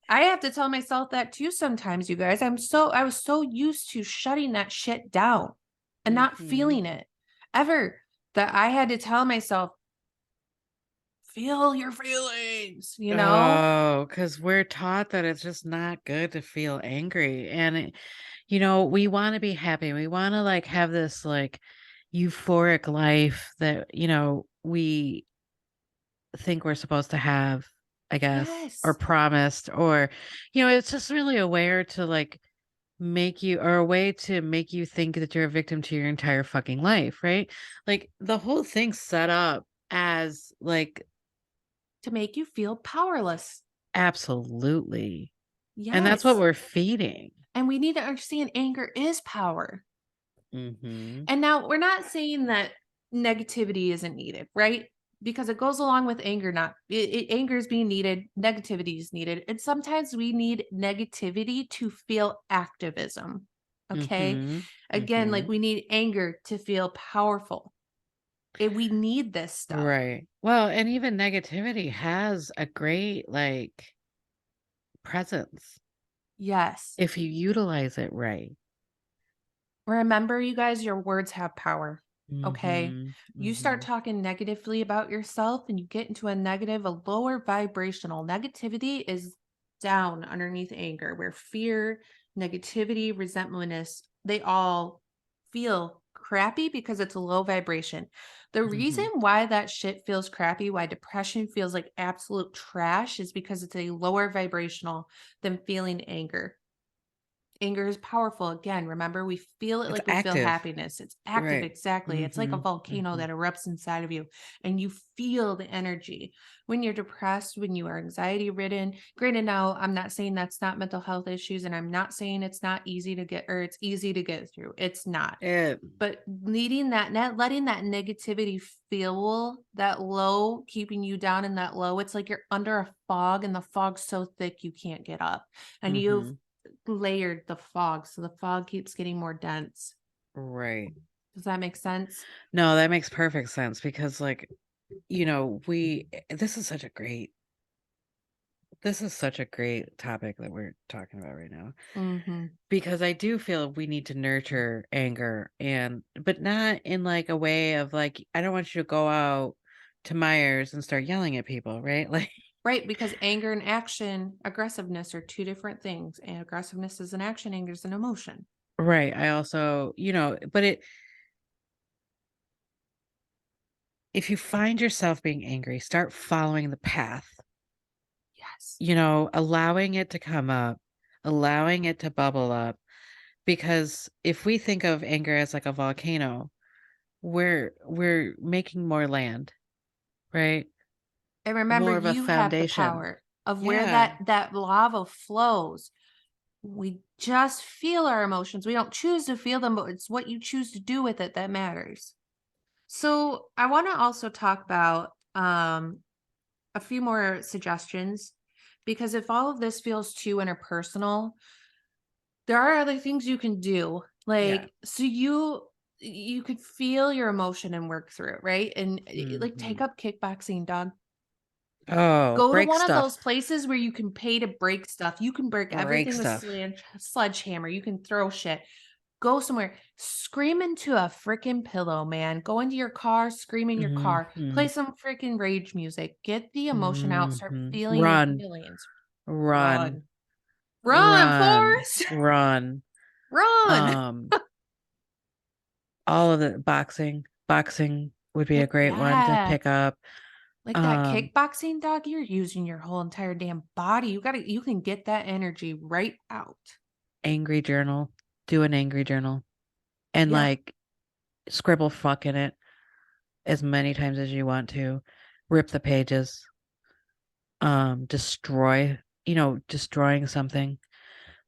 I have to tell myself that too sometimes, you guys. I was so used to shutting that shit down and not Mhm. feeling it ever, that I had to tell myself, feel your feelings, you know? Oh, because we're taught that it's just not good to feel angry. And, we want to be happy. We want to like have this like euphoric life that, we think we're supposed to have, I guess, or Yes. promised, or, it's just really aware to like make you, or a way to make you think that you're a victim to your entire fucking life, right? Like the whole thing's set up as like To make you feel powerless. absolutely. And that's what Yes. we're feeding. And we need to understand anger is power. Mhm. And now we're not saying that negativity isn't needed, right? Because it goes along with anger. Not anger is being needed, negativity is needed, and sometimes we need negativity to feel activism. Okay, Mhm. again, like Mhm. we need anger to feel powerful. We need this stuff. Right. Well, and even negativity has a great like presence Yes. if you utilize it right. Remember, you guys, your words have power. Okay. Mhm. You start Mhm. talking negatively about yourself and you get into a lower vibrational. Negativity is down underneath anger, where fear, negativity, resentmentness, they all feel crappy because it's a low vibration. The reason Mhm. why that shit feels crappy, why depression feels like absolute trash, is because it's a lower vibrational than feeling anger. Anger is powerful. Again, remember, we feel it It's like we feel active. happiness. It's active, Right. exactly. It's like a Mhm. volcano Mhm. that erupts inside of you, and you feel the energy. When you're depressed, when you are anxiety ridden, granted, now I'm not saying that's not mental health issues, and I'm not saying it's not easy to get, or it's easy to get through. It's not. It But needing that net, letting that negativity fuel that low, keeping you down in that low, it's like you're under a fog and the fog's so thick you can't get up. And you've Mhm. layered the fog, so the fog keeps getting more dense. Right. Does that make sense? No, that makes perfect sense because like, this is such a great topic that we're talking about right now. Mhm. Because I do feel we need to nurture anger, but not in like a way of like, I don't want you to go out to Myers and start yelling at people, right? Like, Right, because anger and action, aggressiveness are two different things. And aggressiveness is an action, anger is an emotion. right. I also, but if you find yourself being angry, start following the path, Yes. allowing it to come up, allowing it to bubble up. Because if we think of anger as like a volcano, we're making more land, right? And remember, More of a you have the foundation. power of where Yeah. that lava flows. We just feel our emotions. We don't choose to feel them, but it's what you choose to do with it that matters. So I want to also talk about a few more suggestions, because if all of this feels too interpersonal, there are other things you can do. Yeah. Like, so you could feel your emotion and work through it, right? And like Hmm. take up kickboxing, dog. Oh, Go to break one of stuff. those places where you can pay to break stuff. You can break Break everything with stuff. sledgehammer. You can throw shit. Go somewhere. Scream into a freaking pillow, man. Go into your car, scream in your car. Hmm. Play some freaking rage music. Get the emotion out. Start Hmm. feeling your Run. feelings. Run. Run. Run, Run. Forrest. Run. Run. Um, all of the boxing. Boxing would be a Heck great one to yeah. pick up. Like that Um, kickboxing, dog, you're using your whole entire damn body. You can get that energy right out. angry journal. Do an angry journal. And Yeah. like scribble fuck in it as many times as you want to. Rip the pages. Destroy, destroying something.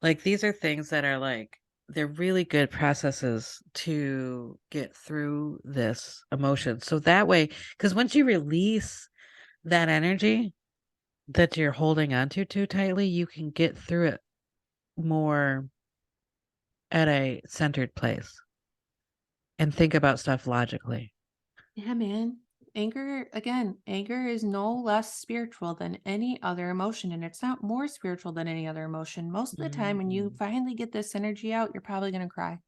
Like these are things that are like they're really good processes to get through this emotion. So that way, because once you release that energy that you're holding onto too tightly, you can get through it more at a centered place and think about stuff logically. Yeah, man. Anger is no less spiritual than any other emotion, and it's not more spiritual than any other emotion. Most of the time, when you Hmm. finally get this energy out, you're probably going to cry.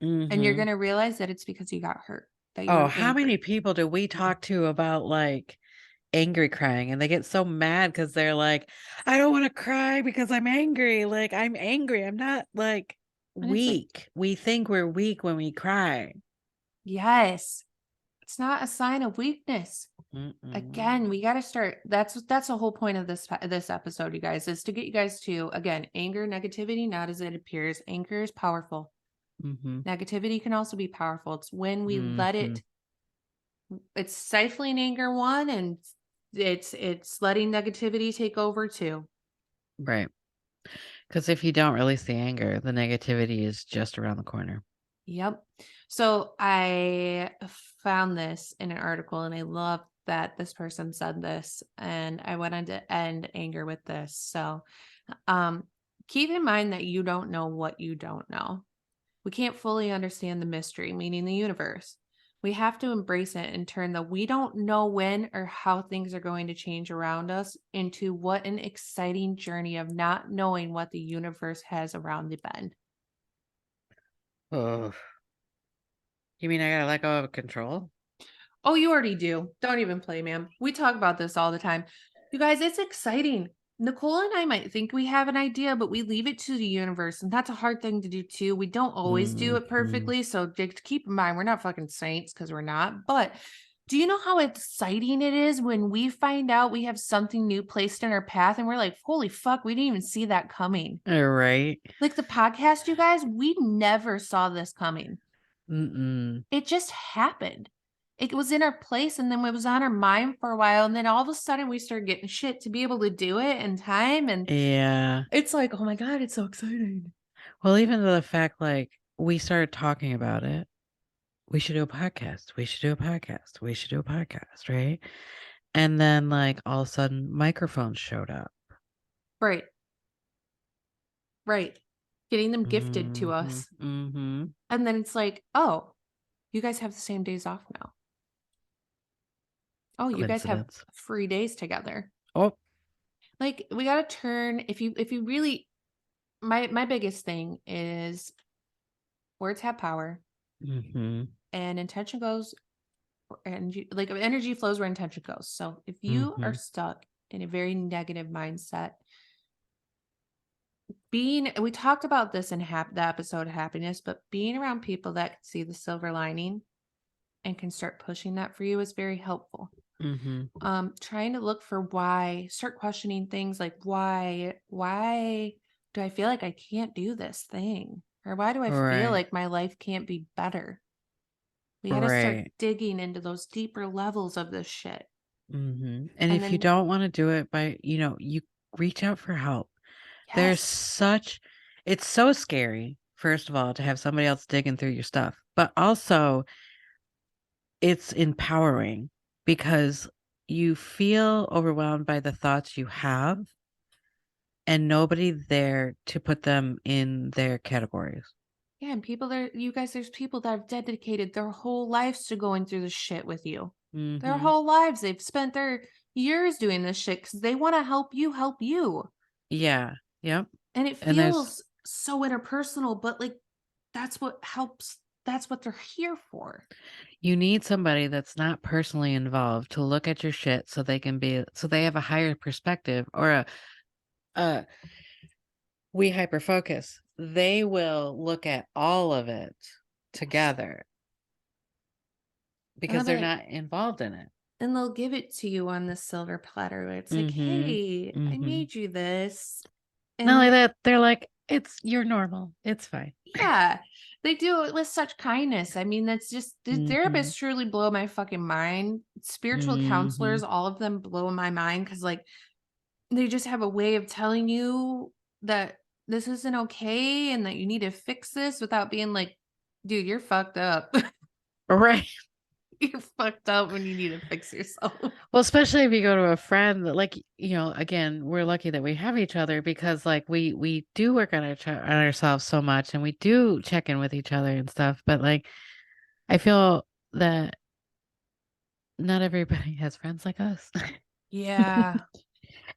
And you're Hmm. going to realize that it's because you got hurt, that you Oh, were how many angry. people do we talk to about like angry crying and they get so mad because they're like, I don't want to cry because I'm angry. Like, I'm angry. I'm not like And it's like, weak. We think we're weak when we cry. yes, it's not a sign of weakness. Mm-mm. Again, we got to start. That's the whole point of this episode, you guys, is to get you guys to, again, anger, negativity, not as it appears. Anger is powerful. Mm-hmm. Negativity can also be powerful. It's when we let Mm-hmm. it, it's stifling anger one, and it's letting negativity take over two. Right. Because if you don't release the anger, the negativity is just around the corner. Yep. So I found this in an article, and I love that this person said this, and I went on to end anger with this. So um keep in mind that you don't know what you don't know. We can't fully understand the mystery, meaning the universe. We have to embrace it and turn the we don't know when or how things are going to change around us into what an exciting journey of not knowing what the universe has around the bend. Oh, you mean I gotta let go of control? Oh, you already do. Don't even play, ma'am. We talk about this all the time. You guys, it's exciting. Nicole and I might think we have an idea, but we leave it to the universe. And that's a hard thing to do too. We don't always do it Mm-hmm. perfectly. So just keep in mind, we're not fucking saints because we're not. But do you know how exciting it is when we find out we have something new placed in our path and we're like, holy fuck, we didn't even see that coming? All right. Like the podcast, you guys, we never saw this coming. Mm-mm. It just happened. It was in our place, and then it was on our mind for a while, and then all of a sudden we started getting shit to be able to do it in time, and Yeah. it's like, "Oh my god, it's so exciting." Well, even the fact like we started talking about it, we should do a podcast. We should do a podcast. We should do a podcast, right? And then like all of a sudden microphones showed up. Right, right. Getting them gifted to Mm-hmm. us, Mm-hmm. and then it's like, "Oh, you guys have the same days off now. Oh, you guys have Coincidence. free days together." Oh. Like, we gotta turn if you really my biggest thing is words have power, Mm-hmm. and intention goes energy flows where intention goes. So if you Mm-hmm. are stuck in a very negative mindset, being we talked about this in the episode of happiness, but being around people that can see the silver lining and can start pushing that for you is very helpful. Mm-hmm. Trying to look for why, start questioning things like why do I feel like I can't do this thing? Or why do I feel Right. like my life can't be better? We got to start Right. digging into those deeper levels of this shit. And And if you then, don't want to do it by, you reach out for help. There's yes. such it's so scary, first of all, to have somebody else digging through your stuff, but also it's empowering because you feel overwhelmed by the thoughts you have and nobody there to put them in their categories. Yeah. And people there, you guys, there's people that have dedicated their whole lives to going through this shit with you. Their Mhm. whole lives. They've spent their years doing this shit because they want to help you. Yeah. Yep. And it And there's feels so interpersonal, but like that's what helps. That's what they're here for. you need somebody that's not personally involved to look at your shit so they have a higher perspective or a we hyper focus. They will look at all of it Yes. together And they'll because be they're like, not involved in it. and they'll give it to you on the silver platter. Where it's like, Mhm. hey, I Mhm. made you this. Not And only that, they're like, "It's you're normal. It's fine." yeah, they do it with such kindness. I mean, that's just the Mhm. therapists truly blow my fucking mind. Spiritual counselors, Mhm. all of them blow my mind because like they just have a way of telling you that this isn't okay and that you need to fix this without being like, dude, you're fucked up. Right. You're fucked up when you need to fix yourself. Well, especially if you go to a friend that like, again, we're lucky that we have each other because like we do work on on ourselves so much and we do check in with each other and stuff, but like I feel that not everybody has friends like us. Yeah.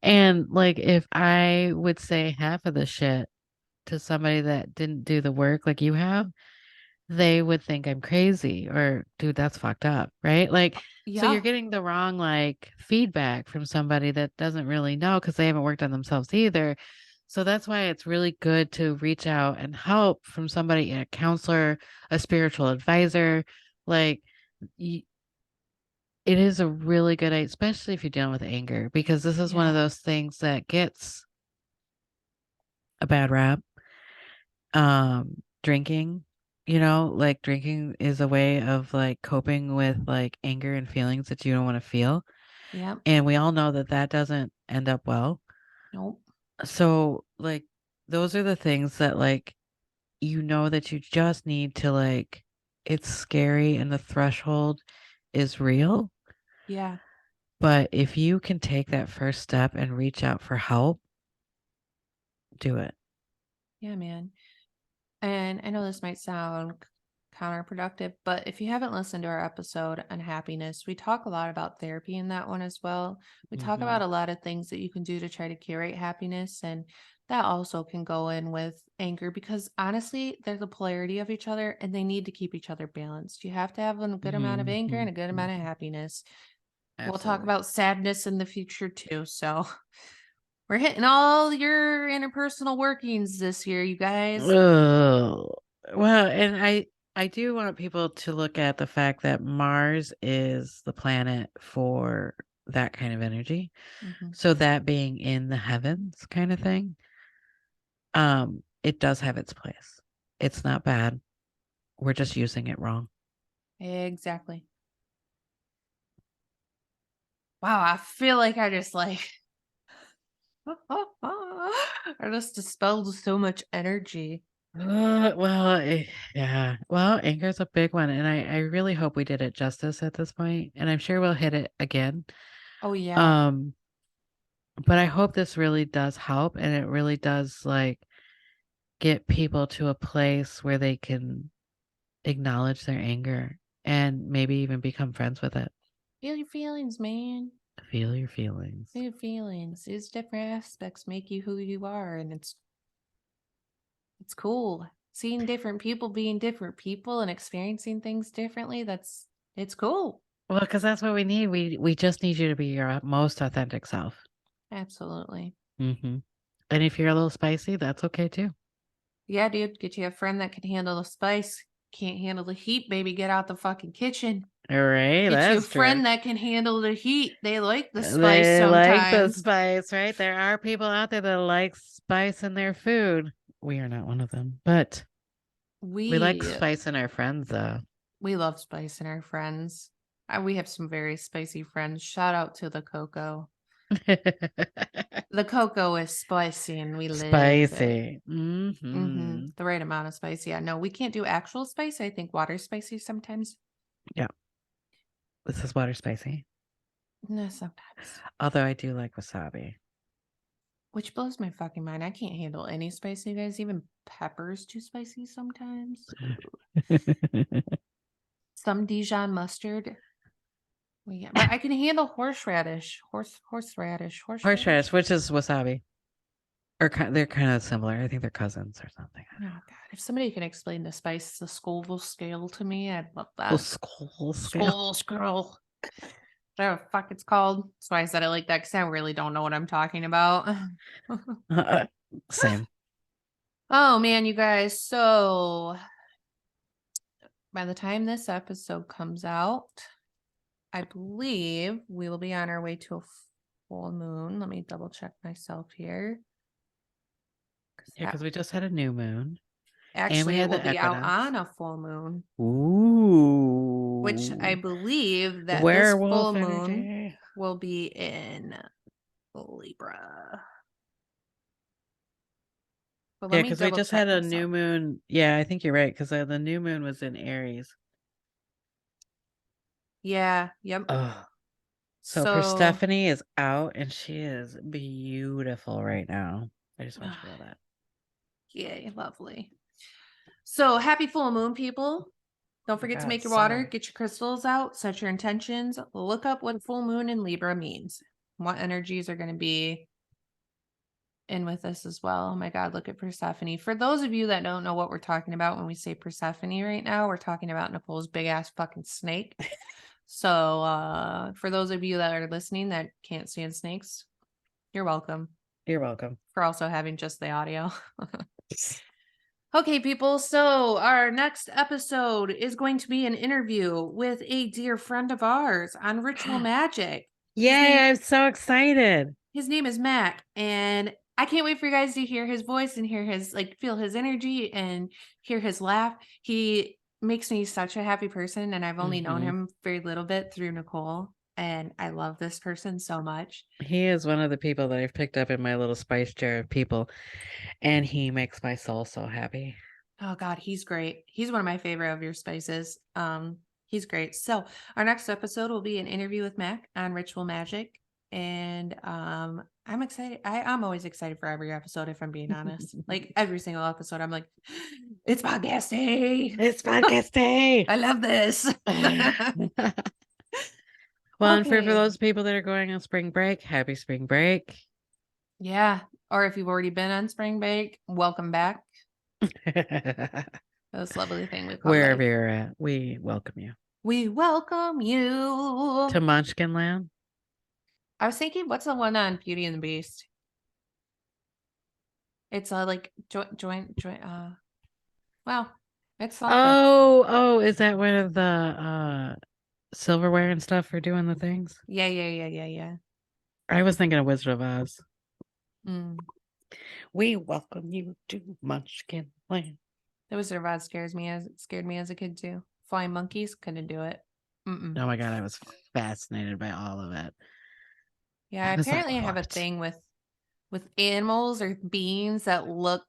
And like if I would say half of the shit to somebody that didn't do the work like you have, they would think I'm crazy or dude, that's fucked up, right? Like so you're Yeah. getting the wrong like feedback from somebody that doesn't really know because they haven't worked on themselves either. So that's why it's really good to reach out and help from somebody, a counselor, a spiritual advisor. Like y- it is a really good idea, especially if you're dealing with anger, because this is one of Yeah. those things that gets a bad rap. Drinking, like drinking is a way of like coping with like anger and feelings that you don't want to feel. Yep. And we all know that that doesn't end up well. Nope. So, like, those are the things that, like, that you just need to, like, it's scary and the threshold is real. Yeah. But if you can take that first step and reach out for help, do it. Yeah, man. And I know this might sound counterproductive, but if you haven't listened to our episode on happiness, we talk a lot about therapy in that one as well. We talk Hmm. about a lot of things that you can do to try to curate happiness. And that also can go in with anger because honestly, there's a polarity of each other and they need to keep each other balanced. You have to have a good amount of anger Hmm. and a good amount of happiness. We'll talk Absolutely. about sadness in the future too. So we're hitting all your interpersonal workings this year, you guys. Oh, well, and I do want people to look at the fact that Mars is the planet for that kind of energy. Mhm. So that being in the heavens kind of thing, it does have its place. It's not bad. We're just using it wrong. Exactly. Wow, I feel like I just like I just dispelled so much energy. Well, yeah. Well, anger is a big one, and I really hope we did it justice at this point, and I'm sure we'll hit it again. Oh yeah. Um, but I hope this really does help, and it really does like get people to a place where they can acknowledge their anger and maybe even become friends with it. Feel your feelings, man. Feel your feelings. Feel your feelings. These different aspects make you who you are, and it's cool. Seeing different people being different people and experiencing things differently, it's cool. Well, because that's what we need. We just need you to be your most authentic self. Absolutely. Hmm. And if you're a little spicy, that's okay too. Yeah, dude, get you a friend that can handle the spice. Can't handle the heat, baby. Get out the fucking kitchen. All right, Get you a that's true. friend that can handle the heat. They like the spice They like the sometimes. spice, right? There are people out there that like spice in their food. We are not one of them, but we like We spice in our friends, though. we love spice in our friends. We have some very spicy friends. Shout out to the cocoa. The cocoa is spicy and we live it. Spicy. Mm-hmm. The right amount of spicy. Yeah, no, we can't do actual spice. I think water spicy sometimes. Yeah, this is water spicy. No, sometimes. Although I do like wasabi. Which blows my fucking mind. I can't handle any spicy, you guys. Even pepper's too spicy sometimes. Some Dijon mustard. Well, yeah, but I can handle horseradish. Horseradish. Horseradish, which is wasabi. Or they're kind of similar. I think they're cousins or something. Oh god. If somebody can explain the spice, the Scoville scale to me, I'd love Oh, that. skull scale. Scoville scale. Whatever the fuck it's called. That's why I said it like that, because I really don't know what I'm talking about. Same. Oh man, you guys. So by the time this episode comes out, I believe we will be on our way to a full moon. Let me double check myself here. Yeah, because we just had a new moon. And we Actually, it had will the be out equinox. on a full moon, which I Ooh. believe that this full Werewolf moon energy. will be in Libra. But let Yeah, me because we double just check had a new myself. moon. Yeah, I think you're right. Because the new moon was in Aries. Yeah, yep. Oh. So So, Persephone is out and she is beautiful right now. I just want you to know that. yay, lovely. So, happy full moon, people. Don't Oh my forget to God, make your water, summer. get your crystals out, set your intentions, look up what full moon in Libra means, what energies are going to be in with us as well. Oh my God, look at Persephone. For those of you that don't know what we're talking about when we say Persephone right now, we're talking about Nicole's big ass fucking snake. So for those of you that are listening that can't stand snakes, you're welcome You're welcome. for also having just the audio. Okay, people. So our next episode is going to be an interview with a dear friend of ours on ritual magic. His Yay, name I'm so excited. his name is Mac, and I can't wait for you guys to hear his voice and hear his feel his energy and hear his laugh. He makes me such a happy person, and I've only known Hmm. him very little bit through Nicole, and I love this person so much. He is one of the people that I've picked up in my little spice jar of people, and he makes my soul so happy. Oh God, he's great. He's one of my favorite of your spices. He's great. So our next episode will be an interview with Mac on ritual magic. And I'm excited. I'm always excited for every episode, if I'm being honest. Like every single episode, I'm like, it's podcast day. It's podcast day. I love this. Well, and for Okay. those people that are going on spring break, happy spring break. Yeah. Or if you've already been on spring break, welcome back. This lovely thing we call Wherever life. you're at, we welcome you We welcome you. to Munchkin Land. I was thinking, what's the one on Beauty and the Beast? It's like joint. Well, it's something. Oh, is that one of the silverware and stuff for doing the things? Yeah. I was thinking of Wizard of Oz. Mm. We welcome you to Munchkin Land. The Wizard of Oz scared me as a kid too. Flying monkeys, couldn't do it. Mm-mm. Oh my God, I was fascinated by all of it. Yeah, I was like, apparently I have a what? thing with animals or beings that look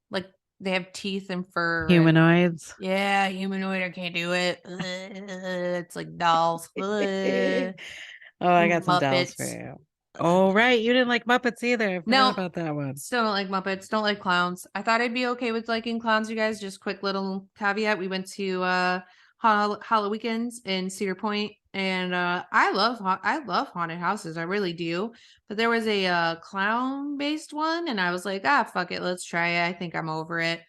like they have teeth and fur and Humanoids. yeah, humanoid. I can't do it. It's like dolls. Oh, I got some dolls for Muppets. you. Oh, right. You didn't like Muppets either. I forgot No, about that one. still don't like Muppets. Don't like clowns. I thought I'd be okay with liking clowns, you guys. Just quick little caveat. We went to Hollow Weekends in Cedar Point, and I love haunted houses. I really do. But there was a clown based one, and I was like, fuck it, let's try it. I think I'm over it.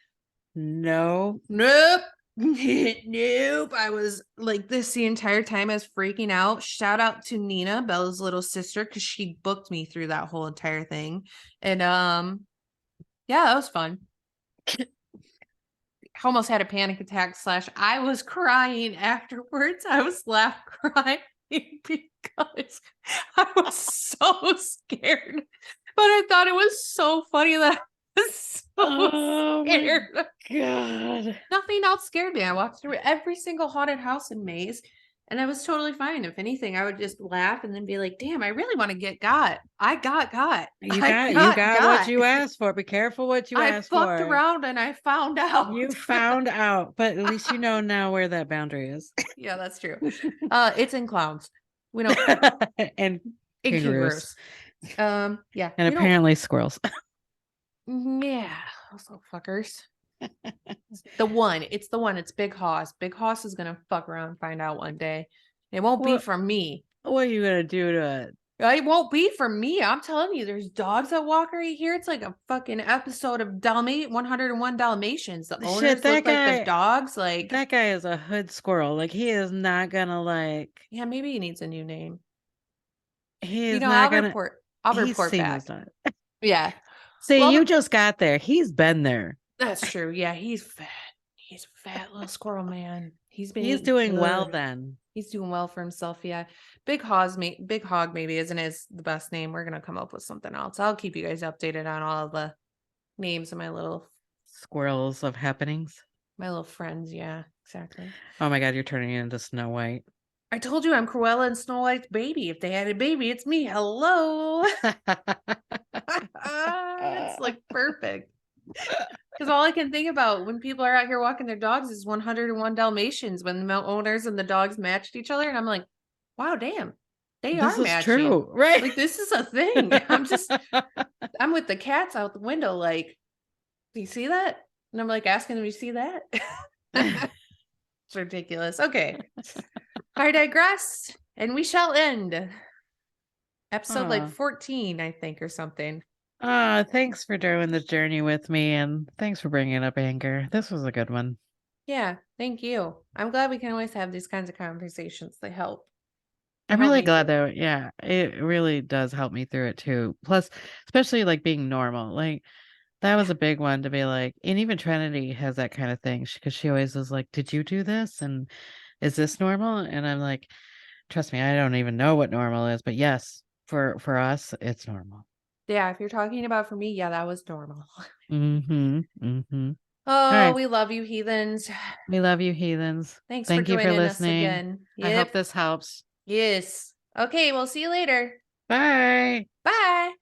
No. Nope. Nope. I was like this the entire time. I was freaking out. Shout out to Nina, Bella's little sister, because she booked me through that whole entire thing. And yeah, that was fun. almost had a panic attack slash I was crying afterwards. I was laugh crying because I was so scared. But I thought it was so funny that I was so Oh my scared. God. Nothing else scared me. I walked through every single haunted house in Maze, and I was totally fine. If anything, I would just laugh and then be like, damn, I really want to get got. I got. I You got got what got. you asked for. Be careful what you I ask fucked for. around and I found out. You found out, but at least you know now where that boundary is. Yeah, that's true. It's in clowns. We don't And in kangaroos. kangaroos. Yeah, And we don't. apparently squirrels. Yeah, also fuckers. The one, it's the one. It's Big Hoss. Big Hoss is gonna fuck around and find out one day. It won't be What from me. what are you gonna do to it? It won't be from me. I'm telling you, there's dogs that walk right here. It's like a fucking episode of 101 Dalmatians. The Shit, owners look like the dogs. Like, that guy is a hood squirrel. Like he is not gonna like yeah, maybe he needs a new name. he You is know, not gonna I'll he's report seen back. this time. Yeah. See, Well, you just got there. He's been there. that's true. Yeah, he's fat. He's a fat little squirrel man. He's been He's eating doing well good. then. He's doing well for himself. Yeah. Big Hog maybe isn't the best name. We're gonna come up with something else. I'll keep you guys updated on all of the names of Squirrels of happenings. my little friends. Yeah, exactly. Oh my God, you're turning into Snow White. I told you I'm Cruella and Snow White's baby. If they had a baby, it's me. Hello. It's like perfect. Because all I can think about when people are out here walking their dogs is 101 Dalmatians when the owners and the dogs matched each other. And I'm like, wow, damn, they This are is matching. true, right? Like, this is a thing. I'm with the cats out the window, like, do you see that? And I'm like asking them, you see that? It's ridiculous. Okay. I digress. And we shall end. Episode like 14, I think, or something. Thanks for doing this journey with me, and thanks for bringing up anger. This was a good one. Yeah, thank you. I'm glad we can always have these kinds of conversations. They help. They I'm help really me glad through. though. Yeah, it really does help me through it too. Plus, especially like being normal. Like that was a big one to be like, and even Trinity has that kind of thing because she always is like, "Did you do this? And is this normal?" And I'm like, "Trust me, I don't even know what normal is, but yes, for us, it's normal." Yeah, if you're talking about for me, yeah, that was normal. Mm-hmm. Mm-hmm. All Oh, right. we love you, heathens. We love you, heathens. Thanks for Thank you for joining us listening. again. I hope Yep. this helps. Yes. Okay, we'll see you later. Bye. Bye.